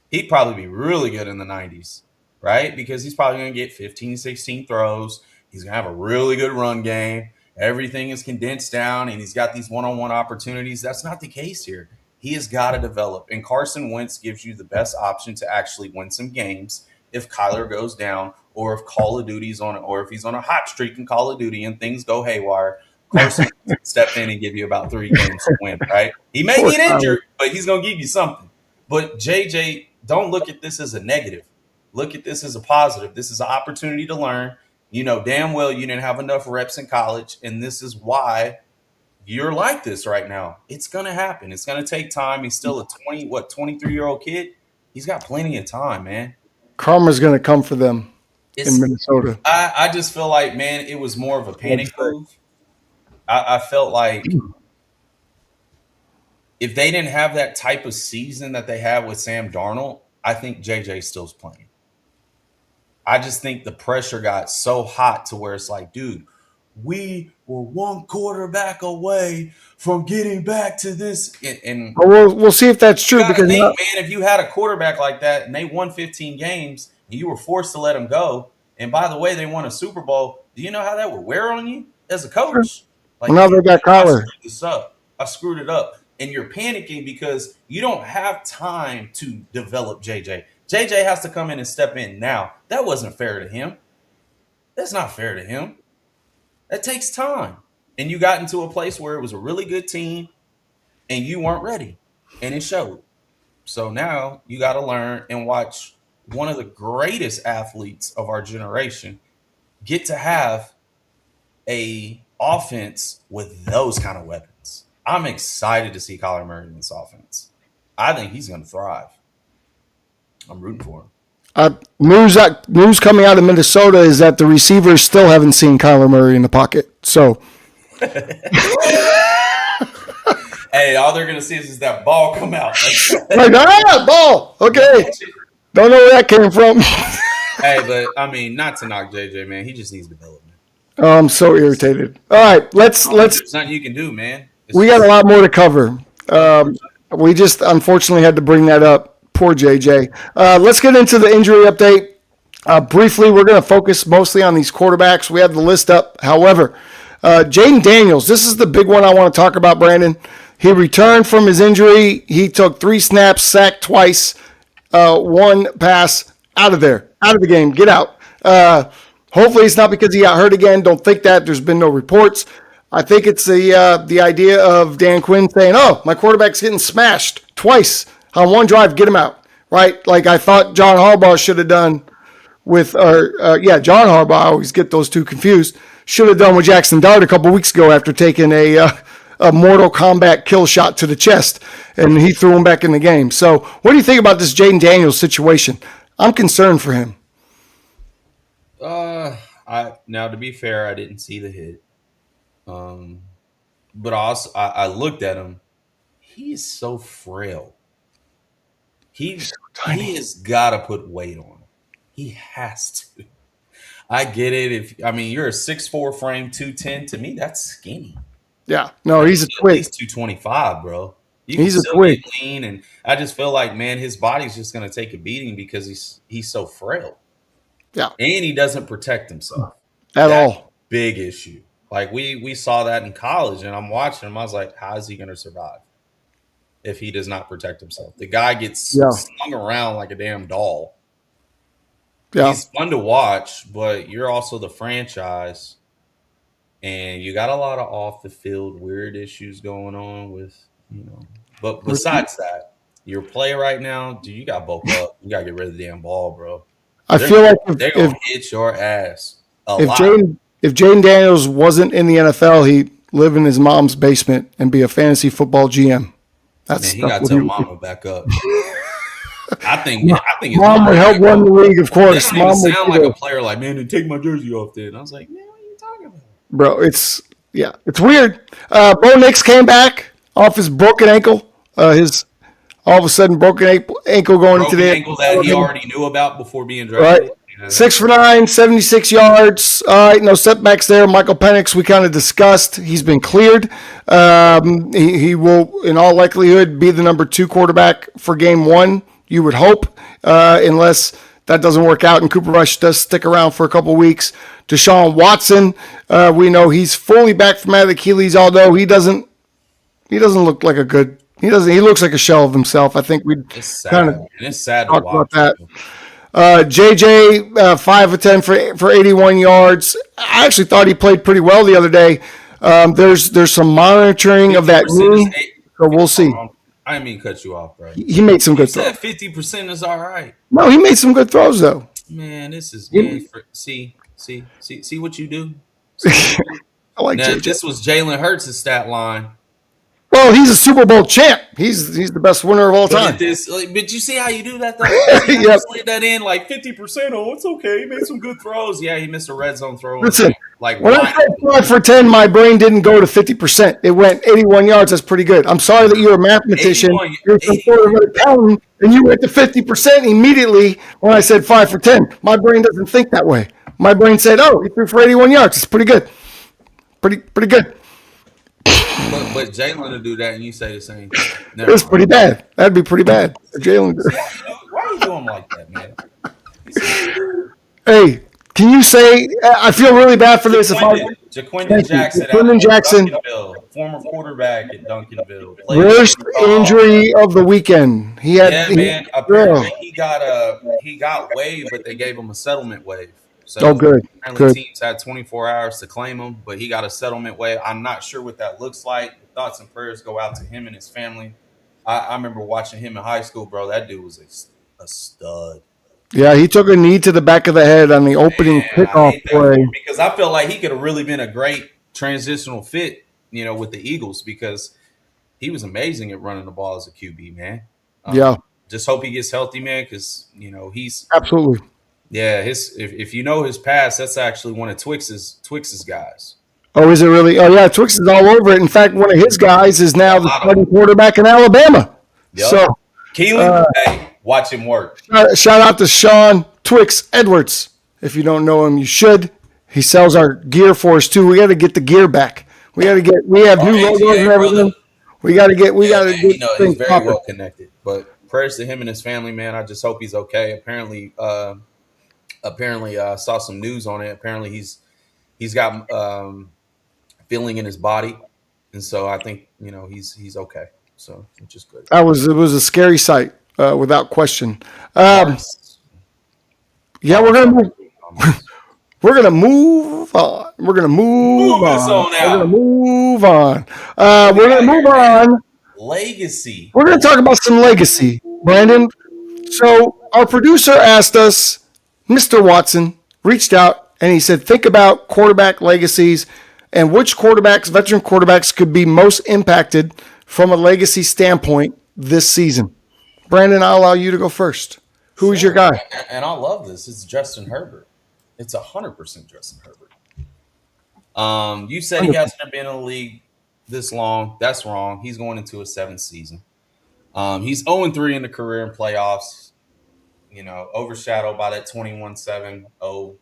He'd probably be really good in the 90s, right? Because he's probably going to get 15, 16 throws. He's going to have a really good run game. Everything is condensed down, and he's got these one-on-one opportunities. That's not the case here. He has got to develop. And Carson Wentz gives you the best option to actually win some games if Kyler goes down or if Call of Duty's on it, or if he's on a hot streak in Call of Duty and things go haywire. Carson step in and give you about 3 games to win, right? He may get injured, but he's going to give you something. But JJ, don't look at this as a negative. Look at this as a positive. This is an opportunity to learn. You know damn well you didn't have enough reps in college, and this is why you're like this right now. It's going to happen. It's going to take time. He's still a 23-year-old kid. He's got plenty of time, man. Karma's going to come for them in Minnesota. I just feel like, man, it was more of a panic move. I felt like if they didn't have that type of season that they had with Sam Darnold, I think JJ still's playing. I just think the pressure got so hot to where it's like, dude, we were one quarterback away from getting back to this. And we'll see if that's true. Because man, if you had a quarterback like that and they won 15 games and you were forced to let him go, And by the way, they won a Super Bowl. Do you know how that would wear on you as a coach? Like, Well, now they got I Kyler. screwed this up. I screwed it up. And you're panicking because you don't have time to develop JJ. JJ has to come in and step in now. That wasn't fair to him. That's not fair to him. That takes time. And you got into a place where it was a really good team and you weren't ready. And it showed. So now you got to learn and watch one of the greatest athletes of our generation get to have a offense with those kind of weapons. I'm excited to see Kyler Murray in this offense. I think he's going to thrive. I'm rooting for him. News coming out of Minnesota is that the receivers still haven't seen Kyler Murray in the pocket. So, hey, all they're going to see is that ball come out. ball. Okay. Don't know where that came from. Hey, but I mean, not to knock JJ, man. He just needs development. Oh, I'm so irritated. All right, let's. There's nothing you can do, man. We got a lot more to cover. We just unfortunately had to bring that up. Poor JJ. Let's get into the injury update. Briefly, we're going to focus mostly on these quarterbacks. We have the list up. However, Jaden Daniels, this is the big one I want to talk about, Brandon. He returned from his injury. He took 3 snaps, sacked twice, 1 pass, out of there, out of the game, get out. Hopefully it's not because he got hurt again. Don't think that. There's been no reports. I think it's the idea of Dan Quinn saying, oh, my quarterback's getting smashed twice on one drive, get him out, right? Like I thought John Harbaugh should have done with, John Harbaugh, I always get those two confused, should have done with Jackson Dart a couple weeks ago after taking a Mortal Kombat kill shot to the chest, and he threw him back in the game. So what do you think about this Jaden Daniels situation? I'm concerned for him. Now to be fair, I didn't see the hit. But also I looked at him. He is so frail. He has got to put weight on him. He has to. I get it. You're a 6'4" frame, 210. To me, that's skinny. Yeah. No, he's a twig. He's 225, bro. He's a twig. Lean, and I just feel like, man, his body's just going to take a beating because he's so frail. Yeah. And he doesn't protect himself. At all. Big issue. Like we saw that in college, and I'm watching him. I was like, how is he going to survive if he does not protect himself? The guy gets slung around like a damn doll. Yeah. He's fun to watch, but you're also the franchise, and you got a lot of off the field weird issues going on with, But besides that, your play right now, dude, you got to bulk up. You got to get rid of the damn ball, bro. I feel like they're going to hit your ass a lot. If Jaden Daniels wasn't in the NFL, he'd live in his mom's basement and be a fantasy football GM. He got to tell mama back up. I think his mom would help run the league, of course. Mom would sound like a player like, man, then take my jersey off then. I was like, man, what are you talking about? Bro, it's weird. Bo Nix came back off his broken ankle. His all of a sudden broken ankle going into the ankle that he already knew about before being drafted. Right. 6 for 9, 76 yards. All right, no setbacks there. Michael Penix, we kind of discussed. He's been cleared. He will, in all likelihood, be the number 2 quarterback for game 1, you would hope, unless that doesn't work out and Cooper Rush does stick around for a couple weeks. Deshaun Watson, we know he's fully back from that Achilles, although he doesn't look like a good. He looks like a shell of himself. I think we kind of talk about that. JJ, 5 of 10 for 81 yards. I actually thought he played pretty well the other day. There's some monitoring of that knee, so we'll see. I didn't mean to cut you off, bro. He made some good throws. 50% is all right. No, he made some good throws, though. Man, this is see what you do. I like JJ. This was Jalen Hurts' stat line. Well, he's a Super Bowl champ. He's the best winner of all time. But you see how you do that, though? Yep. Slid that in like 50%. Oh, it's okay. He made some good throws. Yeah, he missed a red zone throw. Listen, when I said 5 for 10, my brain didn't go to 50%. It went 81 yards. That's pretty good. I'm sorry that you're a mathematician. You're some sort of accountant, and you went to 50% immediately when I said 5 for 10. My brain doesn't think that way. My brain said, oh, he threw for 81 yards. It's pretty good. Pretty good. But Jalen to do that and you say the same thing. It's pretty bad. That'd be pretty bad. Jalen. Why are you doing like that, man? Hey, Can you say, I feel really bad for this. Jaquindon Jackson out Jaquindon of Jackson, Duncanville, former quarterback at Duncanville, played in worst Utah. injury of the weekend. Yeah, man. Oh, Apparently he got waived, but they gave him a settlement waive. oh, So good, apparently good. teams had 24 hours to claim him, but he got a settlement waive. I'm not sure what that looks like. Thoughts and prayers go out to him and his family. I remember watching him in high school, bro. That dude was a stud. Yeah, he took a knee to the back of the head on the opening Man, I kickoff hate that for play. him because I felt like he could have really been a great transitional fit, with the Eagles because he was amazing at running the ball as a QB, man. Yeah, Just hope he gets healthy, man, because he's absolutely. his if you know his past, that's actually one of Twix's guys. Oh, is it really? Oh, yeah, Twix is all over it. In fact, one of his guys is A now the lot of starting them. quarterback in Alabama. Yep. So, Keelan, hey, watch him work. shout out to Sean Twix Edwards. If you don't know him, you should. He sells our gear for us too. We got to get the gear back. We have Our new logos and AGA brother. everything. We got to get Yeah, man, this he's thing very popping. well connected. But prayers to him and his family, man. I just hope he's okay. Apparently, saw some news on it. Apparently, he's got feeling in his body, and so I think he's okay. So which is good. It was a scary sight, without question. Marks. Yeah, we're gonna move on. We're gonna move Move us on. on We're out. gonna move on. We're gonna move on. Legacy. We're gonna talk about some legacy, Brandon. So our producer asked us, Mr. Watson reached out and he said, think about quarterback legacies and which quarterbacks, veteran quarterbacks, could be most impacted from a legacy standpoint this season. Brandon, I'll allow you to go first. Who is your guy? And I love this. It's Justin Herbert. It's 100% Justin Herbert. You said he hasn't been in the league this long. That's wrong. He's going into his 7th season. He's 0-3 in the career in playoffs. Overshadowed by that 21-7-0,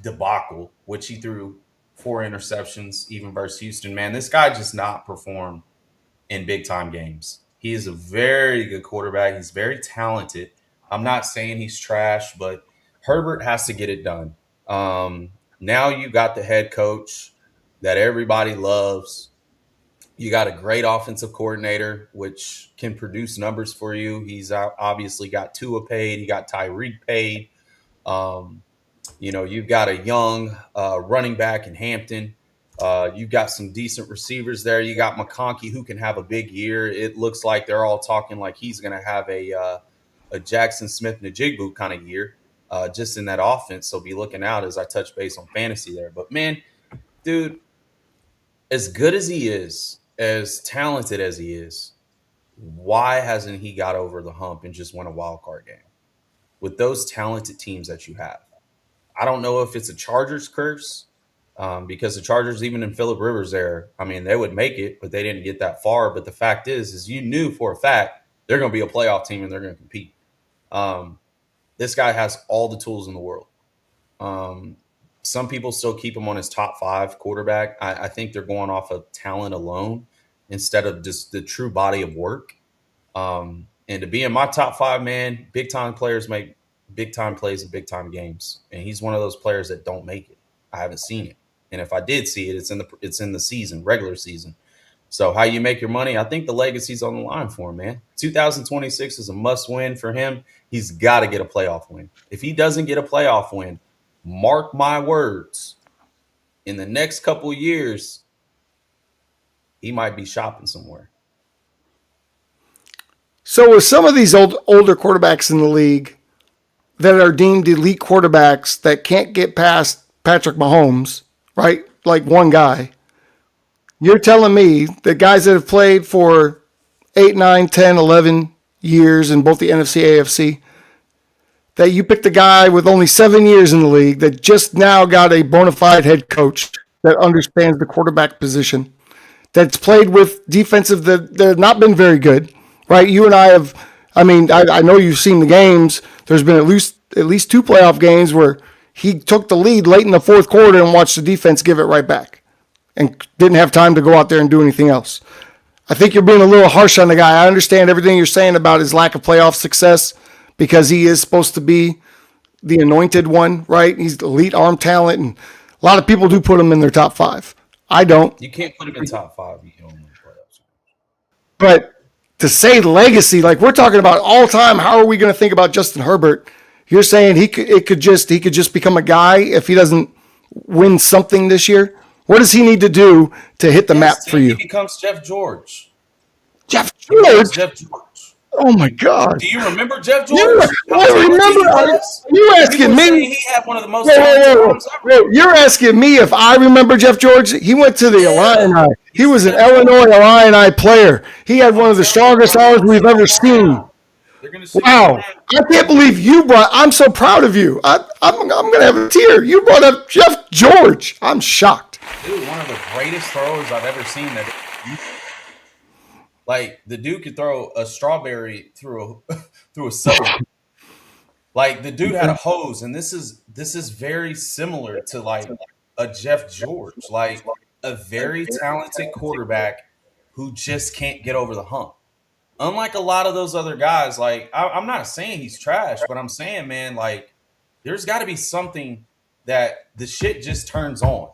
debacle, which he threw 4 interceptions, even versus Houston. Man, this guy just not performed in big time games. He is a very good quarterback. He's very talented. I'm not saying he's trash, but Herbert has to get it done. Now you got the head coach that everybody loves. You got a great offensive coordinator, which can produce numbers for you. He's obviously got Tua paid. He got Tyreek paid. You've got a young running back in Hampton. You've got some decent receivers there. You got McConkey, who can have a big year. It looks like they're all talking like he's going to have a Jackson Smith-Njigba kind of year just in that offense. So be looking out as I touch base on fantasy there. But, man, dude, as good as he is, as talented as he is, why hasn't he got over the hump and just won a wild card game with those talented teams that you have? I don't know if it's a Chargers curse because the Chargers, even in Phillip Rivers there, I mean, they would make it, but they didn't get that far. But the fact is you knew for a fact they're going to be a playoff team and they're going to compete. This guy has all the tools in the world. Some people still keep him on his top 5 quarterback. I think they're going off of talent alone instead of just the true body of work. And to be in my top 5, man, big time players make big time plays in big time games. And he's one of those players that don't make it. I haven't seen it. And if I did see it, it's in the season, regular season. So how you make your money, I think the legacy's on the line for him, man. 2026 is a must win for him. He's got to get a playoff win. If he doesn't get a playoff win, mark my words, in the next couple of years, he might be shopping somewhere. So with some of these older quarterbacks in the league that are deemed elite quarterbacks that can't get past Patrick Mahomes, right? Like one guy, you're telling me that guys that have played for 8, 9, 10, 11 years in both the NFC, AFC, that you picked a guy with only 7 years in the league that just now got a bona fide head coach that understands the quarterback position, that's played with defensive that have not been very good, right? You and I have, I know you've seen the games. There's been at least 2 playoff games where he took the lead late in the 4th quarter and watched the defense give it right back and didn't have time to go out there and do anything else. I think you're being a little harsh on the guy. I understand everything you're saying about his lack of playoff success because he is supposed to be the anointed one, right? He's elite arm talent, and a lot of people do put him in their top 5. I don't. You can't put him in top 5. You don't win the playoffs. But to say legacy, like we're talking about all time, how are we going to think about Justin Herbert? You're saying he could just become a guy if he doesn't win something this year? What does he need to do to hit the map for you? He becomes Jeff George. Jeff George? Jeff George. Oh, my God. Do you remember Jeff George? I remember. Are you asking me? He had one of the most whoa. You're asking me if I remember Jeff George? He went to the Illini. He was an Illinois Illini player. He had one of the strongest arms we've ever seen. Wow. I can't believe I'm so proud of you. I'm going to have a tear. You brought up Jeff George. I'm shocked. Dude, one of the greatest throwers I've ever seen. Like, the dude could throw a strawberry through a subway. Like, the dude had a hose, and this is very similar to, like, a Jeff George. Like, a very talented quarterback who just can't get over the hump. Unlike a lot of those other guys, like, I'm not saying he's trash, but I'm saying, man, like, there's got to be something that the shit just turns on.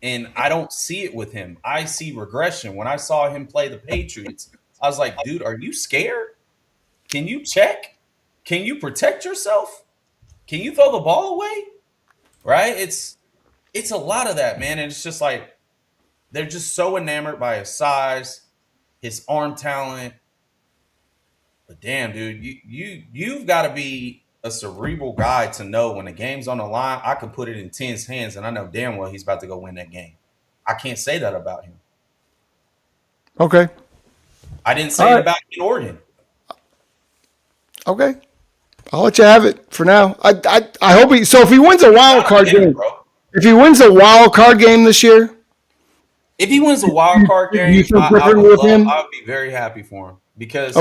And I don't see it with him. I see regression. When I saw him play the Patriots, I was like, dude, are you scared? Can you check? Can you protect yourself? Can you throw the ball away? Right? It's a lot of that, man. And it's just like they're just so enamored by his size, his arm talent. But damn, dude, you've got to be a cerebral guy to know when the game's on the line, I can put it in 10's hands, and I know damn well he's about to go win that game. I can't say that about him. Okay. I didn't say it about him in Oregon. Okay. I'll let you have it for now. I hope so if he wins a wild card game, if he wins a wild card game this year, if he wins a wild card game, I would be very happy for him because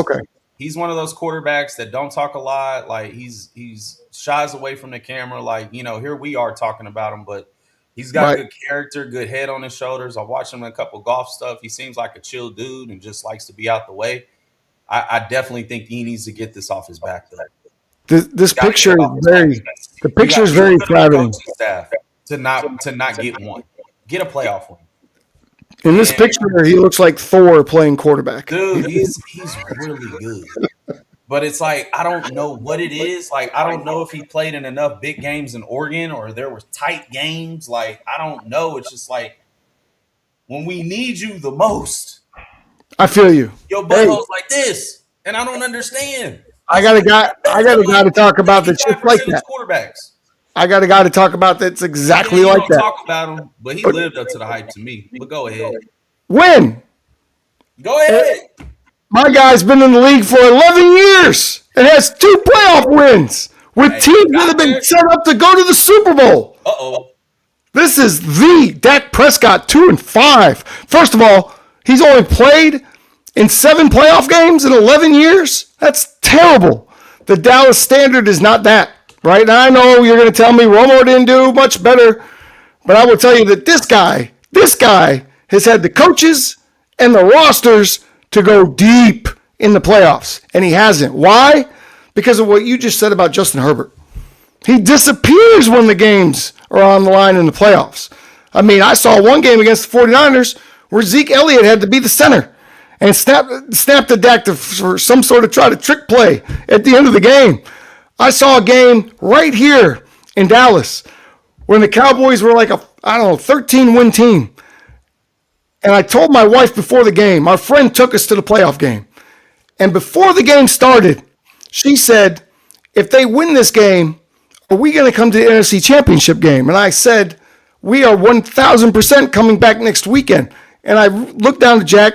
he's one of those quarterbacks that don't talk a lot. Like he's shies away from the camera. Like, you know, here we are talking about him, but he's got good character, good head on his shoulders. I watched him in a couple golf stuff. He seems like a chill dude and just likes to be out the way. I definitely think he needs to get this off his back though. This picture is very flattering. To not get one. Get a playoff one. In this picture, he looks like Thor playing quarterback. Dude, he's really good. But it's like, I don't know what it is. Like, I don't know if he played in enough big games in Oregon or there were tight games. Like, I don't know. It's just like, when we need you the most. I feel you. Your butthole's like this, and I don't understand. I got a guy to talk about that's just like that. Quarterbacks. I got a guy to talk about that's exactly like that. Talk about him, but he lived up to the hype to me. But go ahead. When? Go ahead. My guy's been in the league for 11 years and has 2 playoff wins with teams that have been set up to go to the Super Bowl. Uh-oh. This is the Dak Prescott 2-5. First of all, he's only played in 7 playoff games in 11 years. That's terrible. The Dallas standard is not that. Right? And I know you're going to tell me Romo didn't do much better, but I will tell you that this guy has had the coaches and the rosters to go deep in the playoffs, and he hasn't. Why? Because of what you just said about Justin Herbert. He disappears when the games are on the line in the playoffs. I mean, I saw one game against the 49ers where Zeke Elliott had to be the center and snap the Dak for some sort of try to trick play at the end of the game. I saw a game right here in Dallas when the Cowboys were like a 13-win team. And I told my wife before the game, our friend took us to the playoff game. And before the game started, she said, if they win this game, are we going to come to the NFC Championship game? And I said, we are 1,000% coming back next weekend. And I looked down to Jack.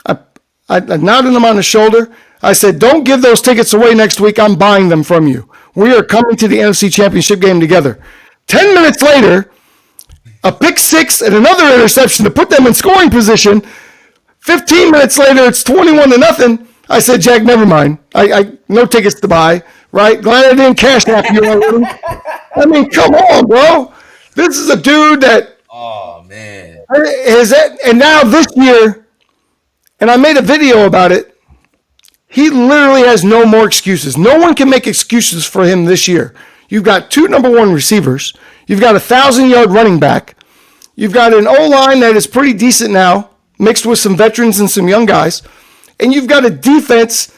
I nodded him on the shoulder. I said, don't give those tickets away next week. I'm buying them from you. We are coming to the NFC Championship game together. 10 minutes later, a pick six and another interception to put them in scoring position. 15 minutes later, it's 21-0. I said, Jack, never mind. I no tickets to buy, right? Glad I didn't cash that you already. I mean, come on, bro. This is a dude that. Oh, man. And now this year, and I made a video about it, he literally has no more excuses. No one can make excuses for him this year. You've got 2 number 1 receivers. You've got a 1,000-yard running back. You've got an O-line that is pretty decent now, mixed with some veterans and some young guys. And you've got a defense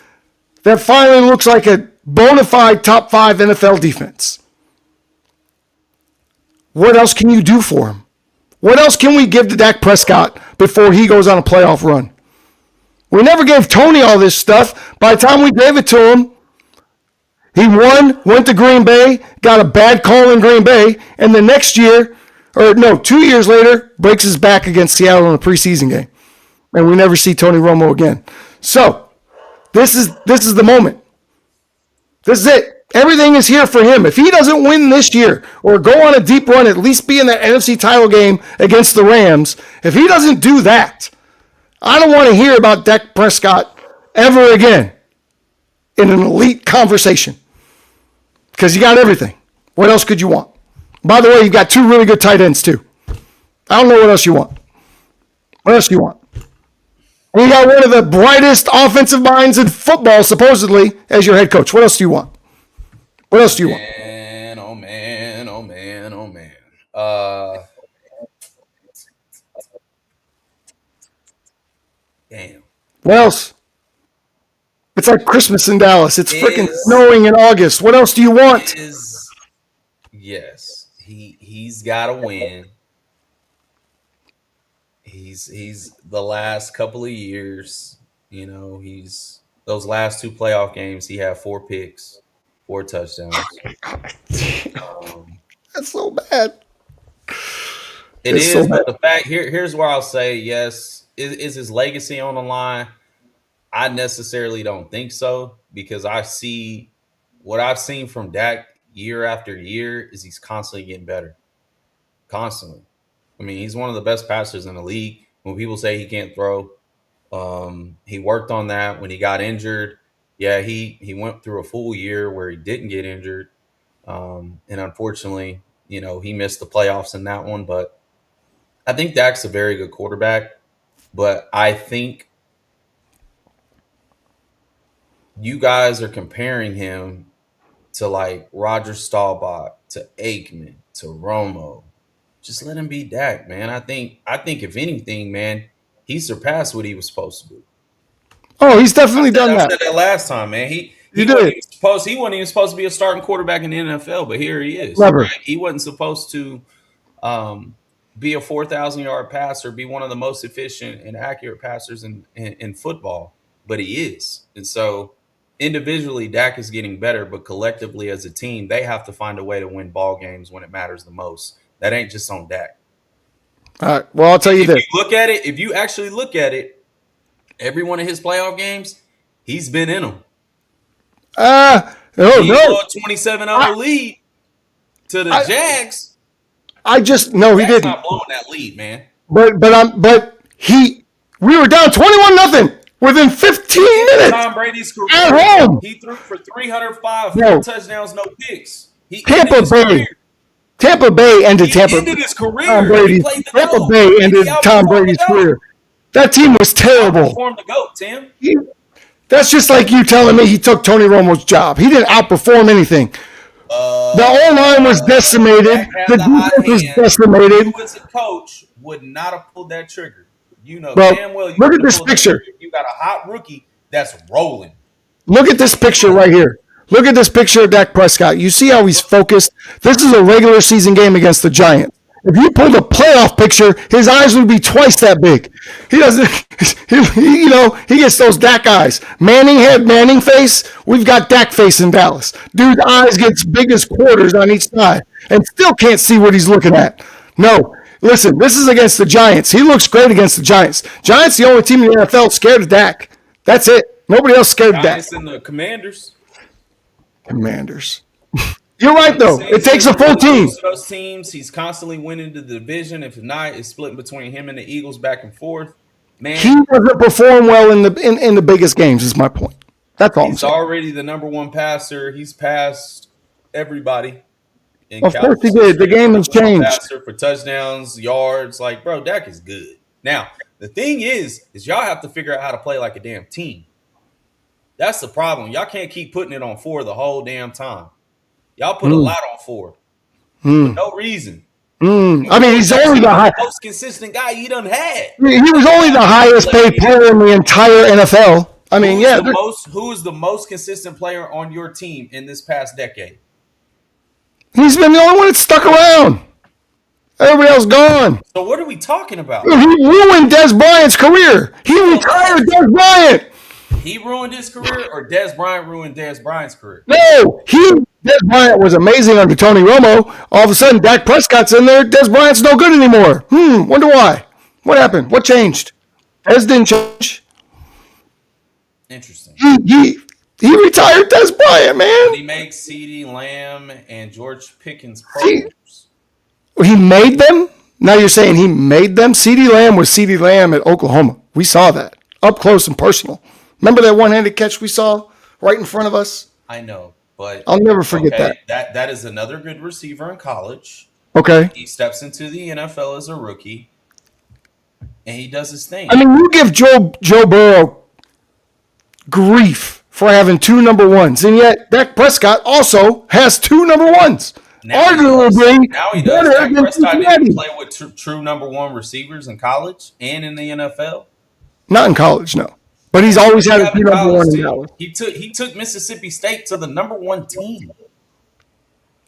that finally looks like a bona fide top 5 NFL defense. What else can you do for him? What else can we give to Dak Prescott before he goes on a playoff run? We never gave Tony all this stuff. By the time we gave it to him, he went to Green Bay, got a bad call in Green Bay, and the next year, 2 years later, breaks his back against Seattle in a preseason game. And we never see Tony Romo again. So, this is the moment. This is it. Everything is here for him. If he doesn't win this year or go on a deep run, at least be in that NFC title game against the Rams, if he doesn't do that, I don't want to hear about Dak Prescott ever again in an elite conversation because you got everything. What else could you want? By the way, you've got 2 really good tight ends too. I don't know what else you want. What else do you want? And you got one of the brightest offensive minds in football, supposedly, as your head coach. What else do you want? What else do you want? Man, oh man, oh man, oh man. Damn. What else? It's like Christmas in Dallas. It's freaking snowing in August. What else do you want? Yes, he's got to win. He's the last couple of years, he's those last 2 playoff games. He had 4 picks. 4 touchdowns. That's so bad. It's so bad. But the fact here's where I'll say yes. Is his legacy on the line? I necessarily don't think so because what I've seen from Dak year after year is he's constantly getting better. Constantly. I mean, he's one of the best passers in the league. When people say he can't throw, he worked on that when he got injured. Yeah, he went through a full year where he didn't get injured. And unfortunately, he missed the playoffs in that one. But I think Dak's a very good quarterback. But I think you guys are comparing him to like Roger Staubach, to Aikman, to Romo. Just let him be Dak, man. I think if anything, man, he surpassed what he was supposed to do. Oh, he's definitely done that. I said that last time, man. He wasn't even supposed to be a starting quarterback in the NFL, but here he is. Never. Right? He wasn't supposed to be a 4,000-yard passer, be one of the most efficient and accurate passers in football, but he is. And so individually, Dak is getting better, but collectively as a team, they have to find a way to win ball games when it matters the most. That ain't just on Dak. All right. Well, I'll tell you this. If you actually look at it, every one of his playoff games, he's been in them. No. 27-0 lead to the Jags. He didn't. Not blowing that lead, man. We were down 21-0 within 15 minutes. Tom Brady's career at home. He threw for 305, 4 touchdowns, no picks. Tampa Bay ended his career. Tampa Bay ended Tom Brady's career. That team was terrible. Outperformed the GOAT, Tim. That's just like you telling me he took Tony Romo's job. He didn't outperform anything. The O-line was decimated. The defense was decimated. You as a coach would not have pulled that trigger. Damn well. Look at this picture. You got a hot rookie that's rolling. Look at this picture right here. Look at this picture of Dak Prescott. You see how he's focused? This is a regular season game against the Giants. If you pulled a playoff picture, his eyes would be twice that big. He doesn't, he gets those Dak eyes. Manning head, Manning face. We've got Dak face in Dallas. Dude's eyes gets big as quarters on each side and still can't see what he's looking at. No. Listen, this is against the Giants. He looks great against the Giants. Giants, the only team in the NFL scared of Dak. That's it. Nobody else scared of Dak. Giants and the Commanders. You're right, though. It takes a full team. Those teams, he's constantly winning the division. If not, it's splitting between him and the Eagles back and forth. Man, he doesn't perform well in the biggest games. Is my point. That's all. He's already the number 1 passer. He's passed everybody. Of course he did. The game has changed. Passer for touchdowns, yards. Like, bro, Dak is good. Now, the thing is y'all have to figure out how to play like a damn team. That's the problem. Y'all can't keep putting it on 4 the whole damn time. Y'all put a lot on 4 for no reason. I mean, he's only the most consistent guy you done had. He was only the highest paid player in the entire NFL. I mean, who is the most consistent player on your team in this past decade? He's been the only one that stuck around. Everybody else gone. So what are we talking about? He ruined Dez Bryant's career. He retired Dez Bryant. He ruined his career, or Dez Bryant ruined Dez Bryant's career? No, Dez Bryant was amazing under Tony Romo. All of a sudden, Dak Prescott's in there. Dez Bryant's no good anymore. Wonder why. What happened? What changed? Dez didn't change. Interesting. He retired Dez Bryant, man. But he makes CeeDee Lamb and George Pickens programs. He made them? Now you're saying he made them? CeeDee Lamb was CeeDee Lamb at Oklahoma. We saw that up close and personal. Remember that one-handed catch we saw right in front of us? I know, but I'll never forget that. That is another good receiver in college. Okay. He steps into the NFL as a rookie, and he does his thing. I mean, you give Joe Burrow grief for having 2 number ones, and yet Dak Prescott also has 2 number ones. Arguably, now he does. Dak Prescott didn't play with true number 1 receivers in college and in the NFL. Not in college, no. But he's always had a 2 number 1 in Dallas. He took Mississippi State to the number 1 team.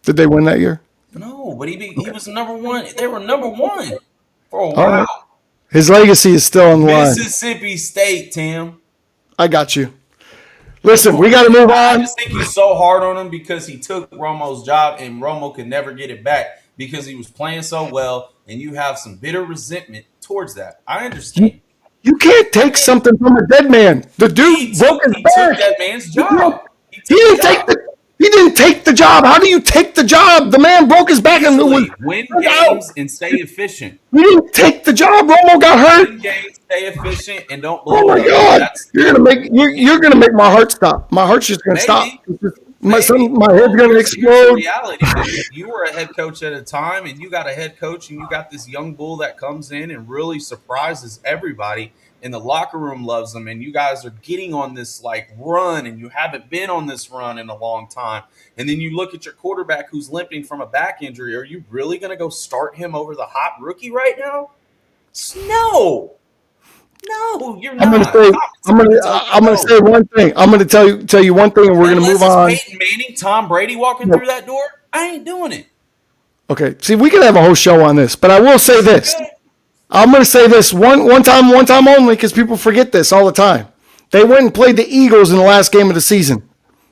Did they win that year? No, but he was number 1. They were number 1 for a while. Right. His legacy is still on the line. Mississippi State, Tim. I got you. Listen, we got to move on. I just think he's so hard on him because he took Romo's job and Romo could never get it back because he was playing so well, and you have some bitter resentment towards that. I understand. You can't take something from a dead man. The dude broke his back. He took that man's job. He didn't take the job. How do you take the job? The man broke his back and win games and stay efficient. He didn't take the job. Romo got hurt. Win games, stay efficient, and don't blow. Oh my God! You're gonna make my heart stop. My heart's just gonna stop. My head's gonna explode. Reality. You were a head coach at a time, and you got a head coach, and you got this young bull that comes in and really surprises everybody. And the locker room loves him, and you guys are getting on this like run, and you haven't been on this run in a long time. And then you look at your quarterback who's limping from a back injury. Are you really going to go start him over the hot rookie right now? No, you're not. I'm gonna say one thing. I'm gonna tell you one thing, and we're gonna move on. Peyton Manning, Tom Brady walking through that door. I ain't doing it. Okay, see, we can have a whole show on this, but I will say this. I'm going to say this one time only, because people forget this all the time. They went and played the Eagles in the last game of the season,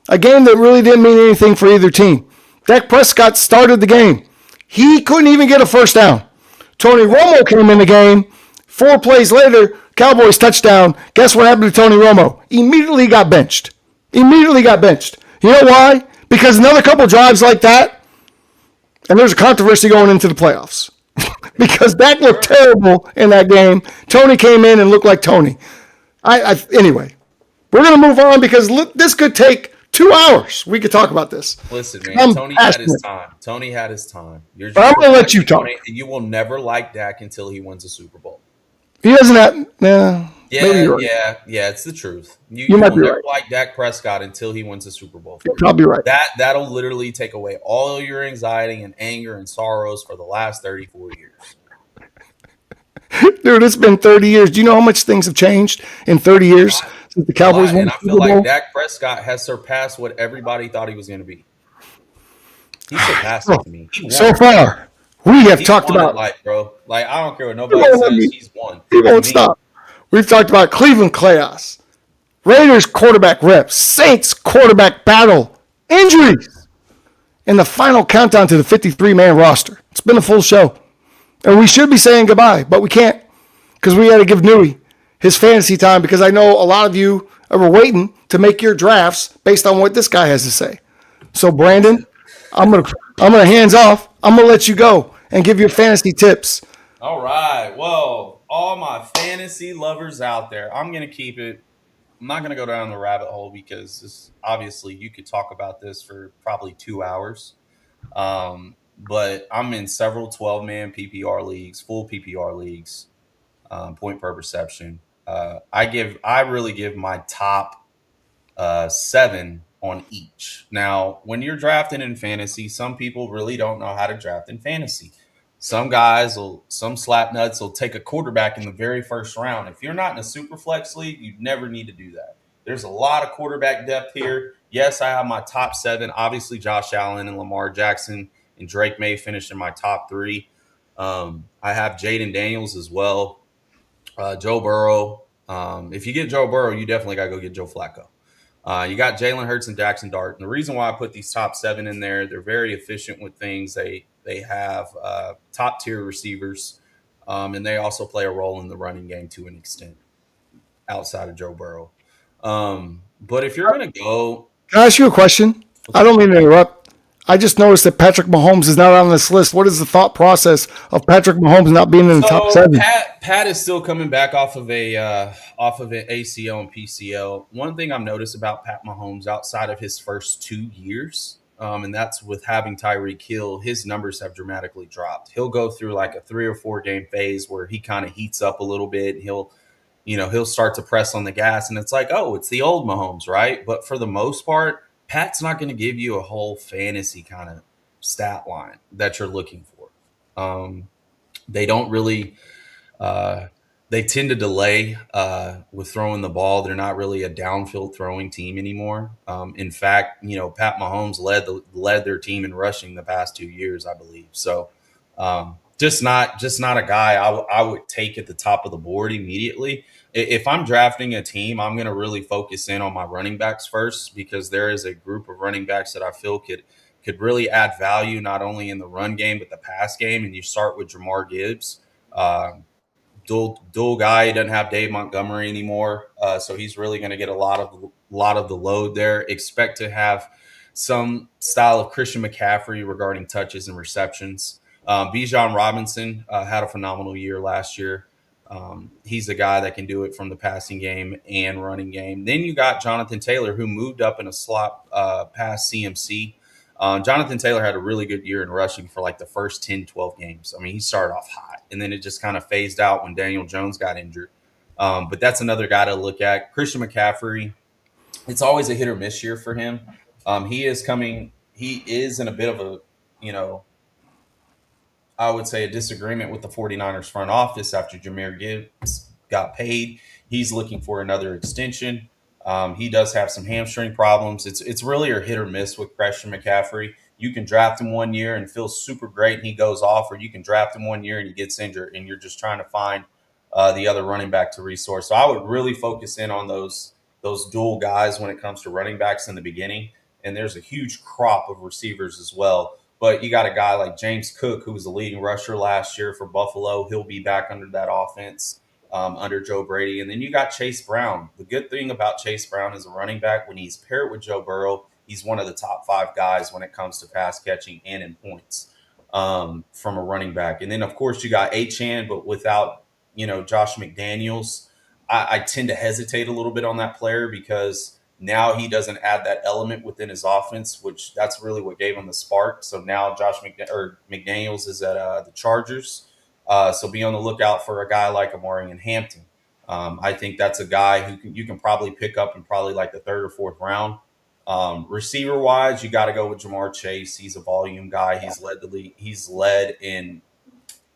a game that really didn't mean anything for either team. Dak Prescott started the game. He couldn't even get a first down. Tony Romo came in the game. 4 plays later, Cowboys touchdown. Guess what happened to Tony Romo? Immediately got benched. You know why? Because another couple drives like that, and there's a controversy going into the playoffs. Because Dak looked terrible in that game. Tony came in and looked like Tony. Anyway, we're going to move on because this could take 2 hours. We could talk about this. Listen, man, Tony had his time. But I'm going to let you talk. You will never like Dak until he wins a Super Bowl. He doesn't have. Yeah, it's the truth. You might will never like Dak Prescott until he wins a Super Bowl. You're probably right. That'll literally take away all your anxiety and anger and sorrows for the last 34 years. Dude, it's been 30 years. Do you know how much things have changed in 30 years since the Cowboys won the Super Bowl? I feel like Dak Prescott has surpassed what everybody thought he was going to be. He surpassed it to me. So far, we have talked about bro. Like, I don't care what nobody says. He's won. He won't stop. We've talked about Cleveland chaos, Raiders quarterback reps, Saints quarterback battle, injuries, and the final countdown to the 53-man roster. It's been a full show. And we should be saying goodbye, but we can't because we got to give Newey his fantasy time because I know a lot of you are waiting to make your drafts based on what this guy has to say. So, Brandon, I'm gonna hands off. I'm going to let you go and give your fantasy tips. All right. Well, all my fantasy lovers out there, I'm going to keep it. I'm not going to go down the rabbit hole because obviously you could talk about this for probably 2 hours. But I'm in several 12-man PPR leagues, full PPR leagues, point per reception. I really give my top 7 on each. Now, when you're drafting in fantasy, some people really don't know how to draft in fantasy. Some slap nuts will take a quarterback in the very first round. If you're not in a super flex league, you never need to do that. There's a lot of quarterback depth here. Yes, I have my top 7. Obviously, Josh Allen and Lamar Jackson and Drake May finished in my top 3. I have Jaden Daniels as well, Joe Burrow. If you get Joe Burrow, you definitely got to go get Joe Flacco. You got Jalen Hurts and Jackson Dart. And the reason why I put these top 7 in there, they're very efficient with things. They have top tier receivers, and they also play a role in the running game to an extent outside of Joe Burrow. But if you're going to go, Can I ask you a question? I don't mean to interrupt. I just noticed that Patrick Mahomes is not on this list. What is the thought process of Patrick Mahomes not being in the top so 7? Pat is still coming back off of an ACL and PCL. One thing I've noticed about Pat Mahomes outside of his first 2 years, and that's with having Tyreek Hill, his numbers have dramatically dropped. He'll go through like a 3 or 4 game phase where he kind of heats up a little bit. He'll start to press on the gas, and it's like, oh, it's the old Mahomes, right? But for the most part, Pat's not going to give you a whole fantasy kind of stat line that you're looking for. They don't really they tend to delay with throwing the ball. They're not really a downfield throwing team anymore. In fact, Pat Mahomes led their team in rushing the past 2 years, I believe. So just not a guy I would take at the top of the board immediately. If I'm drafting a team, I'm going to really focus in on my running backs first, because there is a group of running backs that I feel could really add value not only in the run game but the pass game. And you start with Jamar Gibbs. Dual guy. He doesn't have Dave Montgomery anymore, so he's really going to get a lot of the load there. Expect to have some style of Christian McCaffrey regarding touches and receptions. Bijan Robinson had a phenomenal year last year. He's a guy that can do it from the passing game and running game. Then you got Jonathan Taylor, who moved up in a slot past CMC. Jonathan Taylor had a really good year in rushing for like the first 10, 12 games. I mean, he started off hot, and then it just kind of phased out when Daniel Jones got injured. But that's another guy to look at. Christian McCaffrey, it's always a hit or miss year for him. He is in a bit of a, I would say, a disagreement with the 49ers front office after Jahmyr Gibbs got paid. He's looking for another extension. He does have some hamstring problems. It's really a hit or miss with Christian McCaffrey. You can draft him 1 year and feel super great and he goes off, or you can draft him 1 year and he gets injured and you're just trying to find the other running back to resource. So I would really focus in on those dual guys when it comes to running backs in the beginning. And there's a huge crop of receivers as well. But you got a guy like James Cook, who was the leading rusher last year for Buffalo. He'll be back under that offense under Joe Brady. And then you got Chase Brown. The good thing about Chase Brown as a running back, when he's paired with Joe Burrow, he's one of the top 5 guys when it comes to pass catching and in points from a running back. And then, of course, you got Achane, but without, Josh McDaniels. I tend to hesitate a little bit on that player because now he doesn't add that element within his offense, which that's really what gave him the spark. So now McDaniels is at the Chargers. So be on the lookout for a guy like Amari and Hampton. I think that's a guy who you can probably pick up in probably like the 3rd or 4th round. Receiver wise, you got to go with Jamar Chase. He's a volume guy. He's led in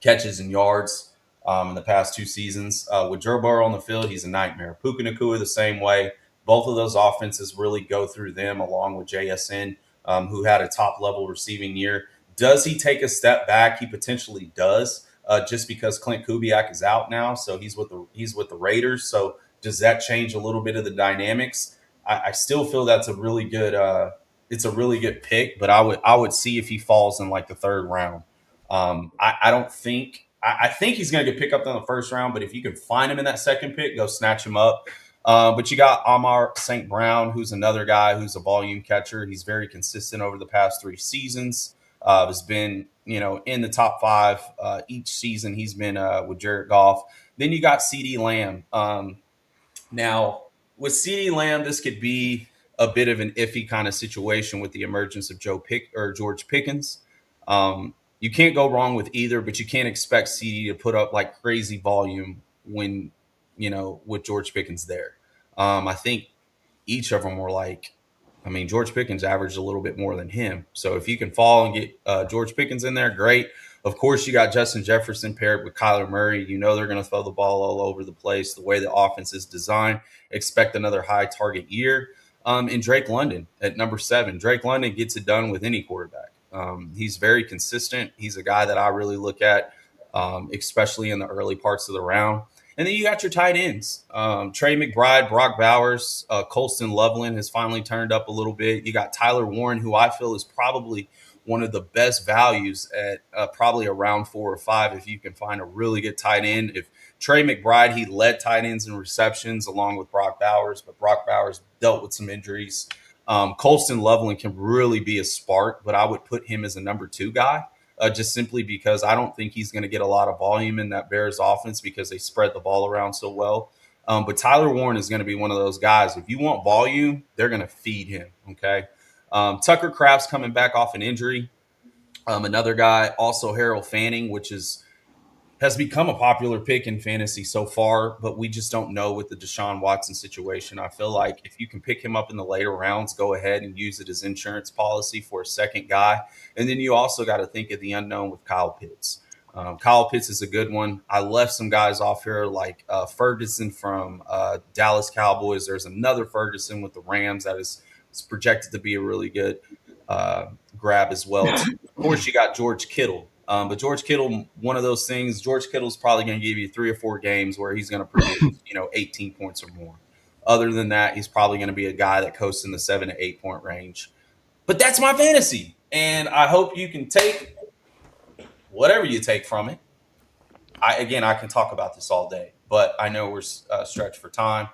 catches and yards in the past 2 seasons. With Joe Burrow on the field, he's a nightmare. Puka Nacua the same way. Both of those offenses really go through them, along with JSN, who had a top-level receiving year. Does he take a step back? He potentially does, just because Clint Kubiak is out now, so he's with the Raiders. So does that change a little bit of the dynamics? I still feel that's a really good it's a really good pick, but I would see if he falls in like the 3rd round. I think he's going to get picked up in the 1st round, but if you can find him in that 2nd pick, go snatch him up. But you got Amar St. Brown, who's another guy who's a volume catcher. He's very consistent over the past 3 seasons. Has been, in the top 5 each season. He's been with Jared Goff. Then you got CeeDee Lamb. Now, with CeeDee Lamb, this could be a bit of an iffy kind of situation with the emergence of George Pickens. You can't go wrong with either, but you can't expect CeeDee to put up like crazy volume when, with George Pickens there. I think each of them were like I mean, George Pickens averaged a little bit more than him. So if you can fall and get George Pickens in there, great. Of course, you got Justin Jefferson paired with Kyler Murray. You know they're going to throw the ball all over the place the way the offense is designed. Expect another high target year. And Drake London at number 7. Drake London gets it done with any quarterback. He's very consistent. He's a guy that I really look at, especially in the early parts of the round. And then you got your tight ends. Trey McBride, Brock Bowers, Colston Loveland has finally turned up a little bit. You got Tyler Warren, who I feel is probably one of the best values at probably around 4 or 5 if you can find a really good tight end. If Trey McBride, he led tight ends in receptions along with Brock Bowers, but Brock Bowers dealt with some injuries. Colston Loveland can really be a spark, but I would put him as a number 2 guy. Just simply because I don't think he's going to get a lot of volume in that Bears offense because they spread the ball around so well. But Tyler Warren is going to be one of those guys. If you want volume, they're going to feed him, okay? Tucker Kraft's coming back off an injury. Another guy, also Harold Fanning, which has become a popular pick in fantasy so far, but we just don't know with the Deshaun Watson situation. I feel like if you can pick him up in the later rounds, go ahead and use it as insurance policy for a second guy. And then you also got to think of the unknown with Kyle Pitts. Kyle Pitts is a good one. I left some guys off here like Ferguson from Dallas Cowboys. There's another Ferguson with the Rams that is projected to be a really good grab as well. Of course, you got George Kittle. But George Kittle, one of those things, George Kittle's probably going to give you 3 or 4 games where he's going to produce, 18 points or more. Other than that, he's probably going to be a guy that coasts in the 7 to 8 point range. But that's my fantasy. And I hope you can take whatever you take from it. I can talk about this all day, but I know we're stretched for time.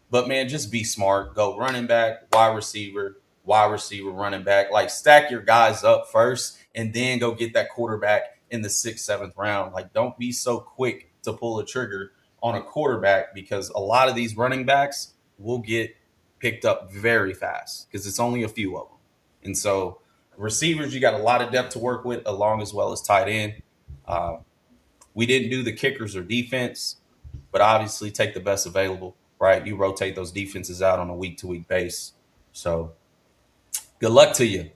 But, man, just be smart. Go running back, wide receiver, running back. Like, stack your guys up first and then go get that quarterback in the 6th, 7th round. Like, don't be so quick to pull a trigger on a quarterback because a lot of these running backs will get picked up very fast because it's only a few of them. And so receivers, you got a lot of depth to work with along as well as tight end. We didn't do the kickers or defense, but obviously take the best available, right? You rotate those defenses out on a week-to-week base. So good luck to you.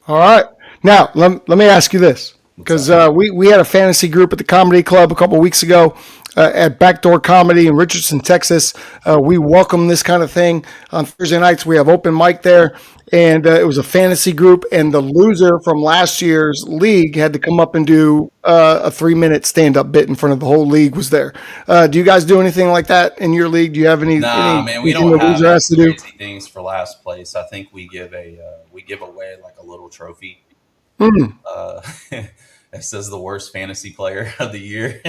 All right. Now, let me ask you this, because we had a fantasy group at the Comedy Club a couple of weeks ago at Backdoor Comedy in Richardson, Texas. We welcome this kind of thing. On Thursday nights, we have open mic there, and it was a fantasy group, and the loser from last year's league had to come up and do a 3-minute stand-up bit in front of the whole league was there. Do you guys do anything like that in your league? Do you have any? Nah, man, we don't have crazy things for last place. I think we give away like a little trophy. It says the worst fantasy player of the year.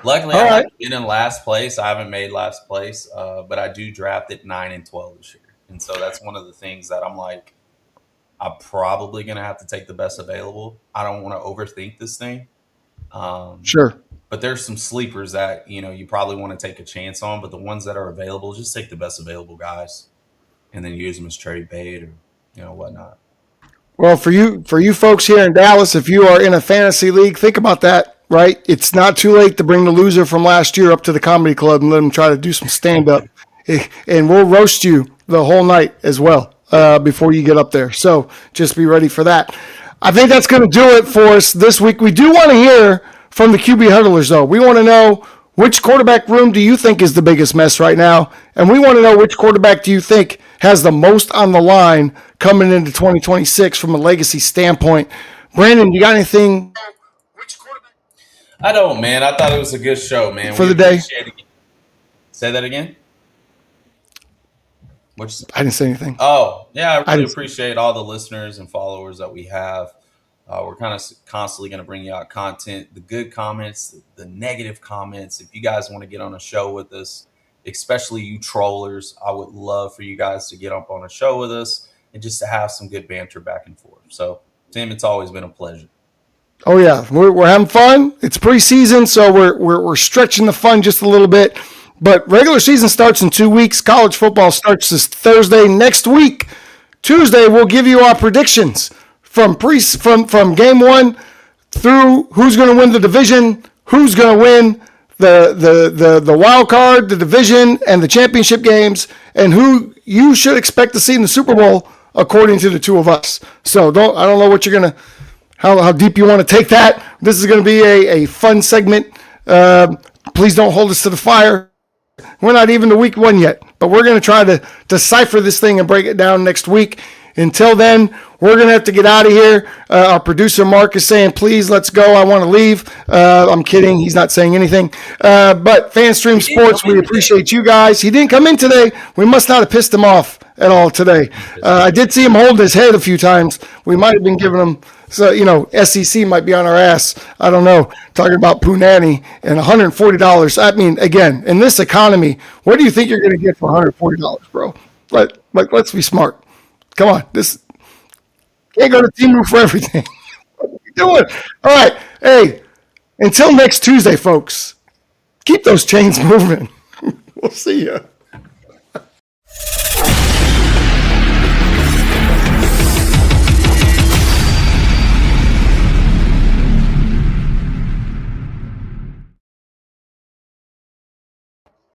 Luckily, I haven't been in last place. I haven't made last place, but I do draft at 9 and 12 this year. And so that's one of the things that I'm like, I'm probably going to have to take the best available. I don't want to overthink this thing. Sure. But there's some sleepers that, you probably want to take a chance on. But the ones that are available, just take the best available guys and then use them as trade bait or, whatnot. Well, for you folks here in Dallas, if you are in a fantasy league, think about that, right? It's not too late to bring the loser from last year up to the Comedy Club and let him try to do some stand-up. And we'll roast you the whole night as well before you get up there. So just be ready for that. I think that's going to do it for us this week. We do want to hear from the QB Huddlers, though. We want to know which quarterback room do you think is the biggest mess right now? And we want to know which quarterback do you think has the most on the line coming into 2026 from a legacy standpoint. Brandon, you got anything? Which quarterback? I don't, man. I thought it was a good show, man. For the day. Say that again? I didn't say anything. Oh, yeah. I really appreciate all the listeners and followers that we have. We're kind of constantly going to bring you out content, the good comments, the negative comments. If you guys want to get on a show with us, especially you trollers, I would love for you guys to get up on a show with us and just to have some good banter back and forth. So, Tim, it's always been a pleasure. Oh, yeah. We're having fun. It's preseason, so we're stretching the fun just a little bit. But regular season starts in 2 weeks. College football starts this Thursday. Next week, Tuesday, we'll give you our predictions from game one through who's going to win the division, who's going to win the wild card, the division, and the championship games, and who you should expect to see in the Super Bowl, according to the two of us. So I don't know what you're gonna, how deep you want to take that. This is going to be a fun segment. Please don't hold us to the fire. We're not even to week 1 yet, but we're going to try to decipher this thing and break it down next week. Until then, we're going to have to get out of here. Our producer, Mark, is saying, please, let's go. I want to leave. I'm kidding. He's not saying anything. But FanStream Sports, we appreciate you guys. He didn't come in today. We must not have pissed him off at all today. I did see him hold his head a few times. We might have been giving him, so, SEC might be on our ass. I don't know. Talking about Punani and $140. I mean, again, in this economy, what do you think you're going to get for $140, bro? Let's be smart. Come on. This can't go to Timu for everything. What are we doing? All right. Hey, until next Tuesday, folks, keep those chains moving. We'll see you.